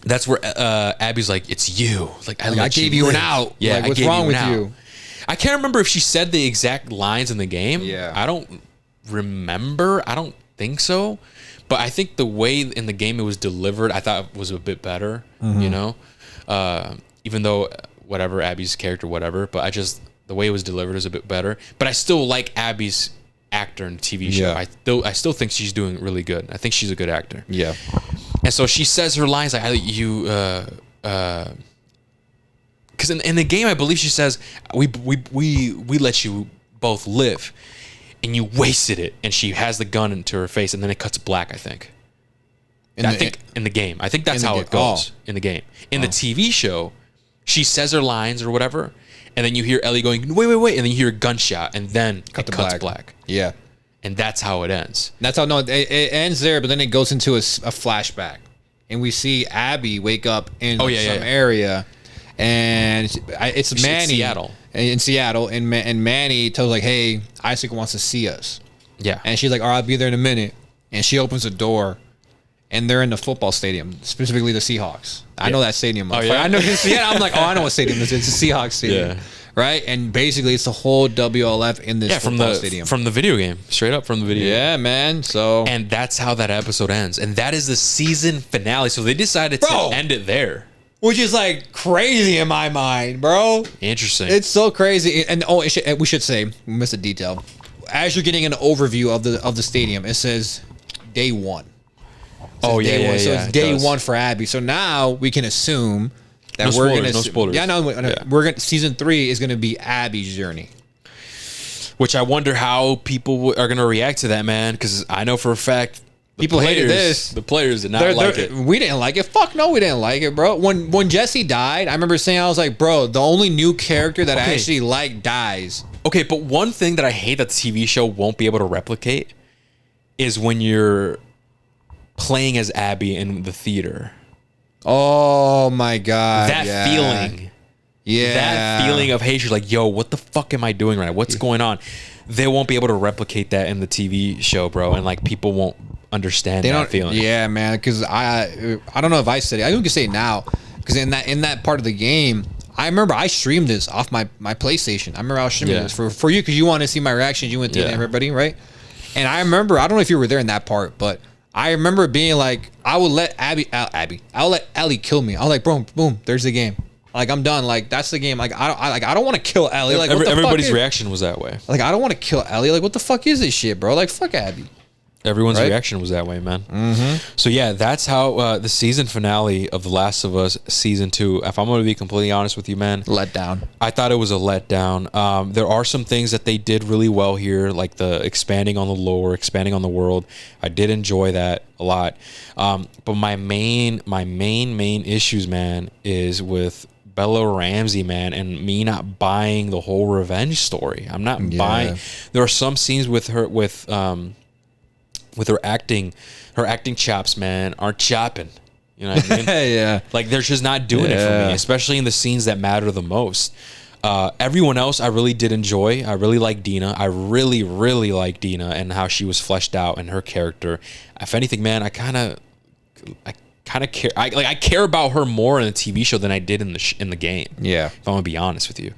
that's where Abby's like, "It's you. Like I gave you an out. Yeah, like, what's wrong with you?" I can't remember if she said the exact lines in the game. Yeah. I don't remember. I don't think so. But I think the way in the game it was delivered, I thought was a bit better. You know, even though whatever Abby's character, whatever. But the way it was delivered is a bit better. But I still like Abby's actor in the TV show. I still think she's doing really good. I think she's a good actor. Yeah. And so she says her lines like, because in the game, I believe she says, we let you both live, and you wasted it. And she has the gun into her face, and then it cuts black, I think. In the game. I think that's how it goes in the game. In the TV show, she says her lines or whatever, and then you hear Ellie going, wait, and then you hear a gunshot, and then it cuts black. Yeah. And that's how it ends. That's how, no, it ends there, but then it goes into a flashback. And we see Abby wake up in some area, and it's Manny in Seattle, and Manny tells like, "Hey, Isaac wants to see us." Yeah, and she's like, "All right, I'll be there in a minute." And she opens the door, and they're in the football stadium, specifically the Seahawks. I know that stadium. Oh, yeah? I know. Yeah, I'm like, oh, I know what stadium this is. It's the Seahawks stadium. Yeah. Right? And basically, it's the whole WLF in this football stadium. From the video game. Straight up from the video game. Yeah, man. So, and that's how that episode ends. And that is the season finale. So they decided to end it there. Which is like crazy in my mind, bro. Interesting. It's so crazy. And we should say, we missed a detail. As you're getting an overview of the stadium, it says day one. So it's day one for Abby. So now we can assume that no spoilers. Yeah, season 3 is gonna be Abby's journey. Which I wonder how people are gonna react to that, man. Because I know for a fact people hated this. The players did not like it. We didn't like it. Fuck no, we didn't like it, bro. When Jesse died, I remember saying, I was like, bro, the only new character that I actually like dies. Okay, but one thing that I hate that the TV show won't be able to replicate is when you're playing as Abby in the theater. Oh my god. That feeling. Yeah. That feeling of hatred, like, yo, what the fuck am I doing right now? What's going on? They won't be able to replicate that in the TV show, bro. And like people won't understand that feeling. Yeah, man. Because I don't know if I said it. I think we can say it now. Because in that part of the game, I remember I streamed this off my PlayStation. I remember I was streaming this for you because you wanted to see my reactions. You went to everybody, right? And I remember, I don't know if you were there in that part, but I remember being like, I would let I'll let Ellie kill me. I was like, boom, there's the game. Like, I'm done. Like, that's the game. Like, I don't want to kill Ellie. Like, everybody's reaction was that way. Like, I don't want to kill Ellie. Like, what the fuck is this shit, bro? Like, fuck Abby. Everyone's reaction was that way, man. Mm-hmm. So yeah, that's how the season finale of The Last of Us season 2. If I'm going to be completely honest with you, man, letdown. I thought it was a letdown. There are some things that they did really well here, like the expanding on the lore, expanding on the world. I did enjoy that a lot. But my main issues, man, is with Bella Ramsey, man, and me not buying the whole revenge story. I'm not buying. There are some scenes with her with her acting chops, man, aren't chopping. You know what I mean? Yeah. Like, they're just not doing it for me, especially in the scenes that matter the most. Everyone else I really did enjoy. I really like Dina. I really, really like Dina and how she was fleshed out and her character. If anything, man, I kind of care. I care about her more in the TV show than I did in the game. Yeah. If I'm gonna be honest with you.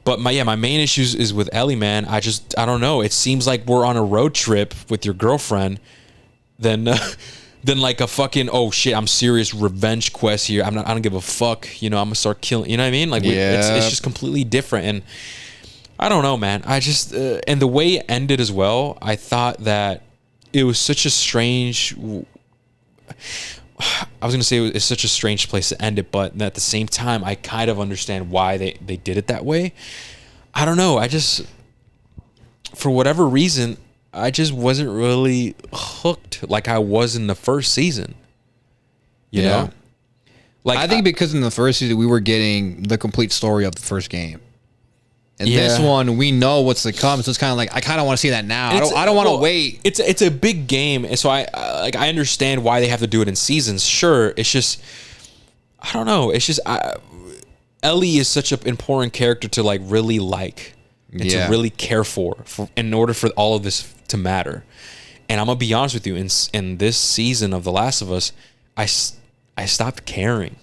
But my main issues is with Ellie, man. I don't know. It seems like we're on a road trip with your girlfriend, then like a fucking, oh shit, I'm serious revenge quest here. I don't give a fuck. You know, I'm gonna start killing. You know what I mean? Like, it's just completely different. And I don't know, man. I just and the way it ended as well. I thought that it was such a strange. I was going to say it's such a strange place to end it, but at the same time, I kind of understand why they did it that way. I don't know. For whatever reason, I just wasn't really hooked like I was in the first season. You know? Like, I think because in the first season, we were getting the complete story of the first game. And this one, we know what's to come, so it's kind of like, I kind of want to see that now. I don't want to wait. It's a big game, and so I understand why they have to do it in seasons. Sure, it's just, I don't know. It's just Ellie is such an important character to like really like and to really care for in order for all of this to matter. And I'm gonna be honest with you, in this season of The Last of Us, I stopped caring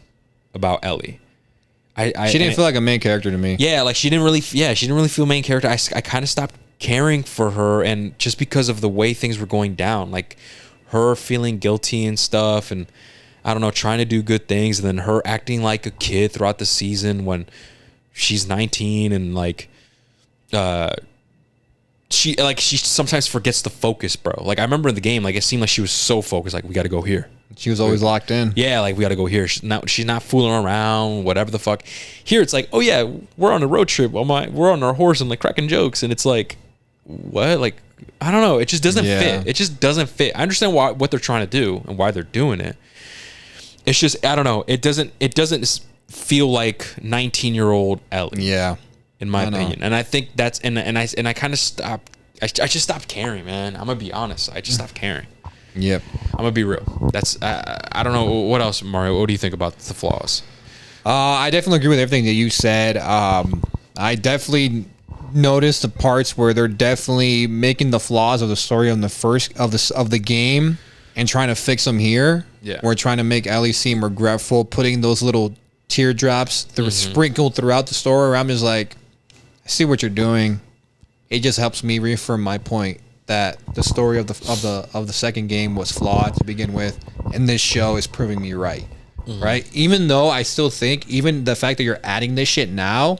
about Ellie. She didn't feel like a main character to me. Yeah, like she didn't really feel main character. I kind of stopped caring for her, and just because of the way things were going down, like her feeling guilty and stuff, and I don't know, trying to do good things, and then her acting like a kid throughout the season when she's 19, and like she sometimes forgets the focus, bro. Like I remember in the game, like it seemed like she was so focused, like we got to go here. She was always locked in. Yeah, like we got to go here. She's not fooling around, whatever the fuck. Here it's like, oh yeah, we're on a road trip. We're on our horse and like cracking jokes, and it's like, what? Like I don't know. It just doesn't fit. It just doesn't fit. I understand what they're trying to do and why they're doing it. It's just I don't know. It doesn't feel like 19-year-old Ellie. Yeah, in my opinion, and I think that's and I kind of stopped. I just stopped caring, man. I'm gonna be honest. I just stopped caring. Yep. I'm gonna be real. That's I don't know what else, Mario. What do you think about the flaws? I definitely agree with everything that you said. I definitely noticed the parts where they're definitely making the flaws of the story on the first of the game and trying to fix them here. Yeah. We're trying to make Ellie seem regretful, putting those little teardrops sprinkled throughout the story. Where I'm just like, I see what you're doing. It just helps me reaffirm my point that the story of the second game was flawed to begin with, and this show is proving me right. Right? Even though I still think, even the fact that you're adding this shit now,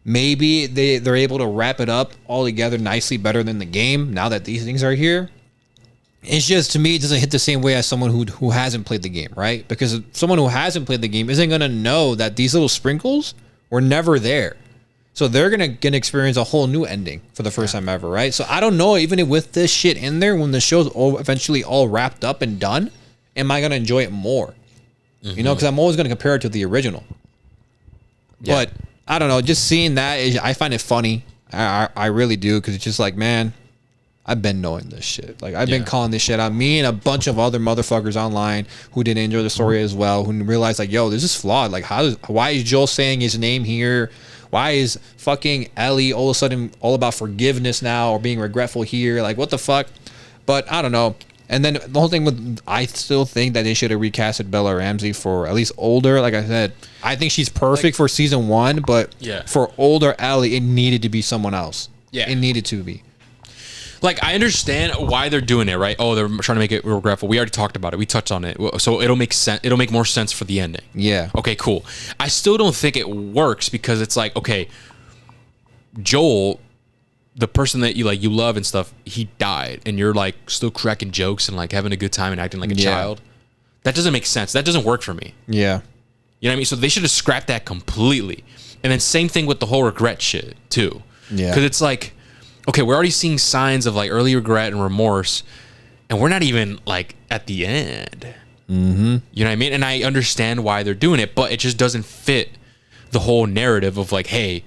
maybe they're able to wrap it up all together nicely better than the game now that these things are here. It's just, to me, it doesn't hit the same way as someone who hasn't played the game, right? Because someone who hasn't played the game isn't going to know that these little sprinkles were never there. So they're going to experience a whole new ending for the first time ever, right? So I don't know, even with this shit in there, when the show's eventually all wrapped up and done, am I going to enjoy it more? You know, because I'm always going to compare it to the original. Yeah. But I don't know, just seeing that, I find it funny. I really do, because it's just like, man, I've been knowing this shit. Like, I've been calling this shit out. Me and a bunch of other motherfuckers online who didn't enjoy the story as well, who realized, like, yo, this is flawed. Like, why is Joel saying his name here? Why is fucking Ellie all of a sudden all about forgiveness now or being regretful here? Like, what the fuck? But I don't know. And then the whole thing with, I still think that they should have recasted Bella Ramsey for at least older. Like I said, I think she's perfect for season 1, but for older Ellie, it needed to be someone else. Yeah. It needed to be. Like, I understand why they're doing it, right? Oh, they're trying to make it regretful. We already talked about it. We touched on it. So it'll make sense. It'll make more sense for the ending. Yeah. Okay, cool. I still don't think it works because it's like, okay, Joel, the person that you love and stuff, he died, and you're like still cracking jokes and like having a good time and acting like a child. That doesn't make sense. That doesn't work for me. Yeah. You know what I mean? So they should have scrapped that completely. And then same thing with the whole regret shit too. Yeah. Because it's like, okay, we're already seeing signs of like early regret and remorse, and we're not even like at the end. Mm-hmm. You know what I mean? And I understand why they're doing it, but it just doesn't fit the whole narrative of like, hey,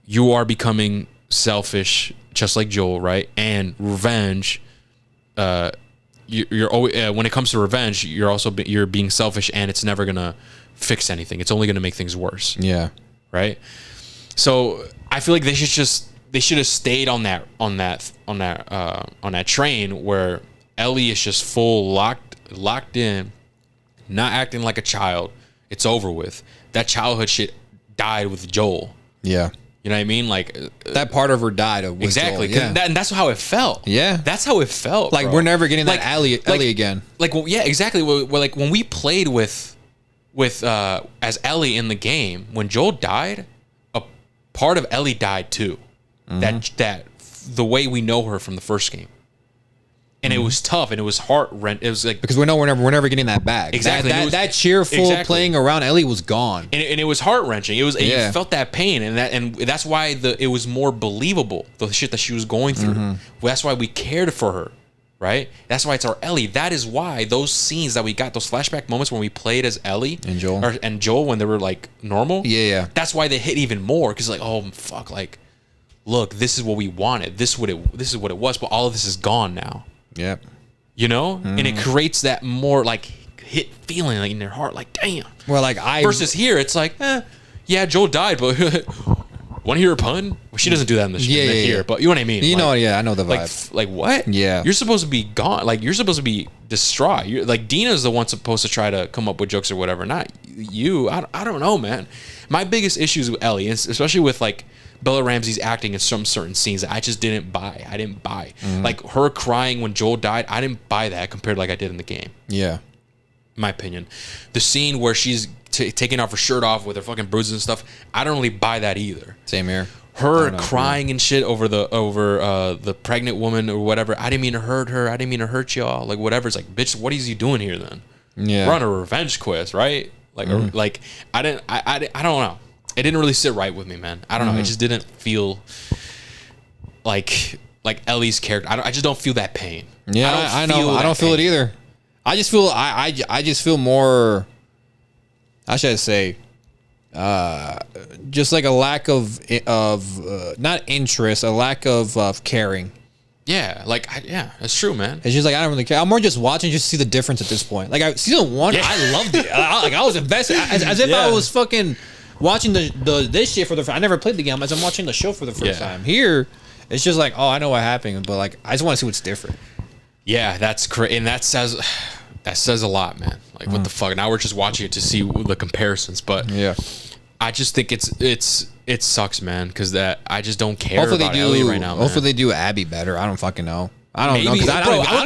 you are becoming selfish, just like Joel, right? And revenge. You're always when it comes to revenge, you're being selfish, and it's never gonna fix anything. It's only gonna make things worse. Yeah. Right. So I feel like they should have stayed on that train where Ellie is just full locked in, not acting like a child. It's over with. That childhood shit died with Joel. Yeah. You know what I mean? Like that part of her died. Exactly. Joel, yeah. And that's how it felt. Yeah. That's how it felt. Like, bro. We're never getting that Ellie again. Like, well, yeah, exactly. Well, like when we played with as Ellie in the game, when Joel died, a part of Ellie died too. Mm-hmm. That the way we know her from the first game. And it was tough, and it was heart-wrenching. It was like, because we're never getting that back. Exactly. That cheerful playing around Ellie was gone, and it was heart-wrenching. It was you felt that pain, and that's why it was more believable, the shit that she was going through. Mm-hmm. That's why we cared for her, right? That's why it's our Ellie. That is why those scenes that we got, those flashback moments when we played as Ellie and Joel when they were like normal. Yeah. That's why they hit even more, because like, oh fuck, like, look, this is what we wanted. This is what it was, but all of this is gone now. Yep. You know? And it creates that more like hit feeling like in their heart, like, damn. Well, like versus here, it's like, yeah, Joel died, but want to hear a pun? Well, she doesn't do that in the here, but you know what I mean? You know, I know the vibe. Like what? Yeah. You're supposed to be gone. Like, you're supposed to be distraught. You're like, Dina's the one supposed to try to come up with jokes or whatever, not you. I don't know, man. My biggest issues with Ellie, especially with like Bella Ramsey's acting in some certain scenes that I just didn't buy. I didn't buy. Like her crying when Joel died, I didn't buy that compared to like I did in the game. Yeah. In my opinion. The scene where she's taking off her shirt off with her fucking bruises and stuff, I don't really buy that either. Same here. Her crying and shit over the pregnant woman or whatever. I didn't mean to hurt her. I didn't mean to hurt y'all. Like whatever. It's like, bitch, what is he doing here then? Yeah. We're on a revenge quest, right? Like, like I don't know. It didn't really sit right with me, man. I don't know. It just didn't feel like Ellie's character. I just don't feel that pain. Yeah, I know. I don't feel it either. I just feel I just feel more. How should I say? Just like a lack of not interest, a lack of caring. Yeah, like yeah, that's true, man. It's just like I don't really care. I'm more just watching just to see the difference at this point. Like season 1, I loved it. I was invested as if I was fucking watching this shit for the. I never played the game as I'm watching the show for the first time. Here, it's just like, oh, I know what happened, but like I just want to see what's different. Yeah, that's crazy, and that says a lot, man. Like what the fuck? Now we're just watching it to see the comparisons, but yeah, I just think it sucks, man, because that I just don't care about Ellie right now. Man. Hopefully they do Abby better. I don't fucking know. I don't know. I'm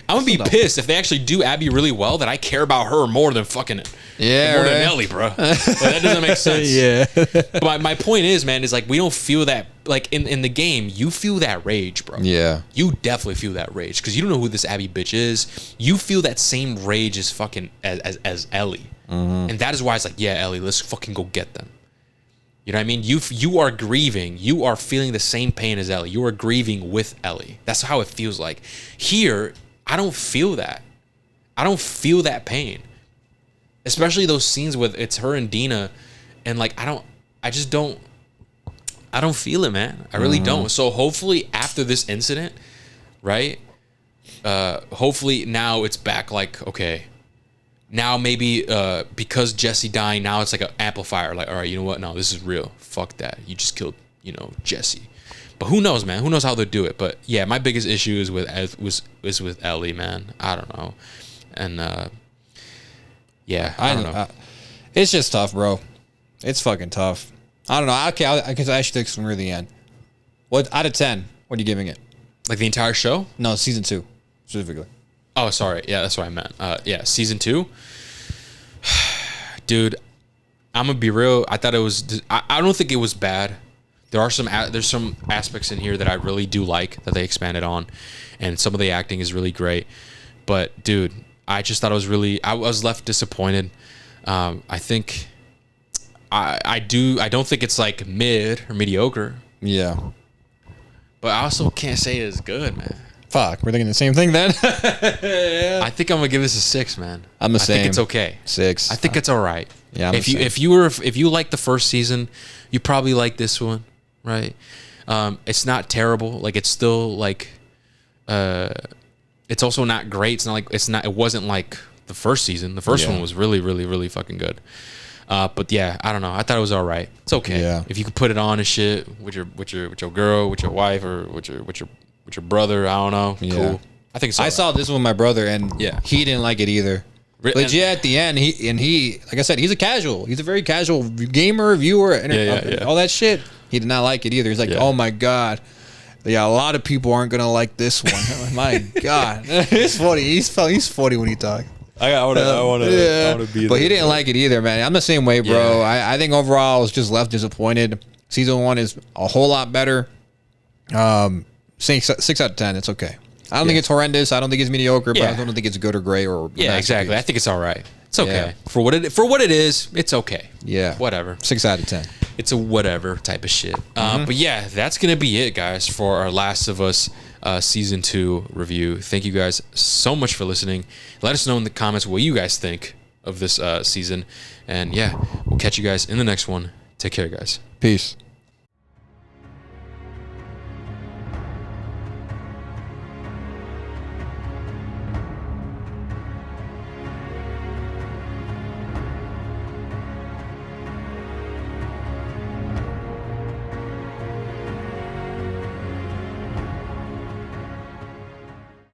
gonna be pissed if they actually do Abby really well. That I care about her more than fucking more than Ellie, bro. Like, that doesn't make sense. Yeah. But my point is, man, is like we don't feel that like in the game. You feel that rage, bro. Yeah. You definitely feel that rage because you don't know who this Abby bitch is. You feel that same rage as fucking as Ellie, and that is why it's like, yeah, Ellie, let's fucking go get them. You know what I mean? You are grieving. You are feeling the same pain as Ellie. You are grieving with Ellie. That's how it feels like. Here, I don't feel that. I don't feel that pain. Especially those scenes with it's her and Dina, and like I don't feel it, man. I really don't. So hopefully after this incident, right? Hopefully now it's back like, okay. Now maybe because Jesse dying, now it's like an amplifier. Like, all right, you know what? No, this is real. Fuck that. You just killed, Jesse. But who knows, man? Who knows how they'll do it? But yeah, my biggest issue is with Ellie, man. I don't know, and yeah, I don't know. It's just tough, bro. It's fucking tough. I don't know. Okay, I guess I should take some near the end. What out of 10? What are you giving it? Like the entire show? No, season 2 specifically. Oh, sorry. Yeah, that's what I meant. Yeah, season 2. Dude, I'm gonna be real. I thought it was. I don't think it was bad. There's some aspects in here that I really do like that they expanded on, and some of the acting is really great. But dude, I just thought it was really. I was left disappointed. I think. I don't think it's like mid or mediocre. Yeah. But I also can't say it's good, man. Fuck, we're thinking the same thing then. Yeah. I think I'm gonna give this a 6, man. I'm the same. I think it's okay. 6. I think it's all right. Yeah. If you like the first season, you probably like this one, right? It's not terrible. Like it's still like, it's also not great. It wasn't like the first season. The first one was really, really, really fucking good. But yeah, I don't know. I thought it was all right. It's okay. Yeah. If you could put it on and shit with your girl, with your wife, or with your brother, I don't know. Yeah. Cool. I think it's all right. saw this with my brother, and he didn't like it either. Legit at the end, he like I said, he's a casual. He's a very casual gamer, viewer, all that shit. He did not like it either. He's like, oh my god. Yeah, a lot of people aren't gonna like this one. My god, it's funny. He's funny when he talks. I want to be there. But he didn't like it either, man. I'm the same way, bro. I think overall I was just left disappointed. Season 1 is a whole lot better. 6 out of 10. It's okay. I don't think it's horrendous. I don't think it's mediocre, but I don't think it's good or great or exactly. I think it's all right. It's okay for what it is. It's okay. Yeah, whatever. 6 out of 10. It's a whatever type of shit. But yeah, that's gonna be it, guys, for our Last of Us season 2 review. Thank you guys so much for listening. Let us know in the comments what you guys think of this season, and yeah, we'll catch you guys in the next one. Take care, guys. Peace.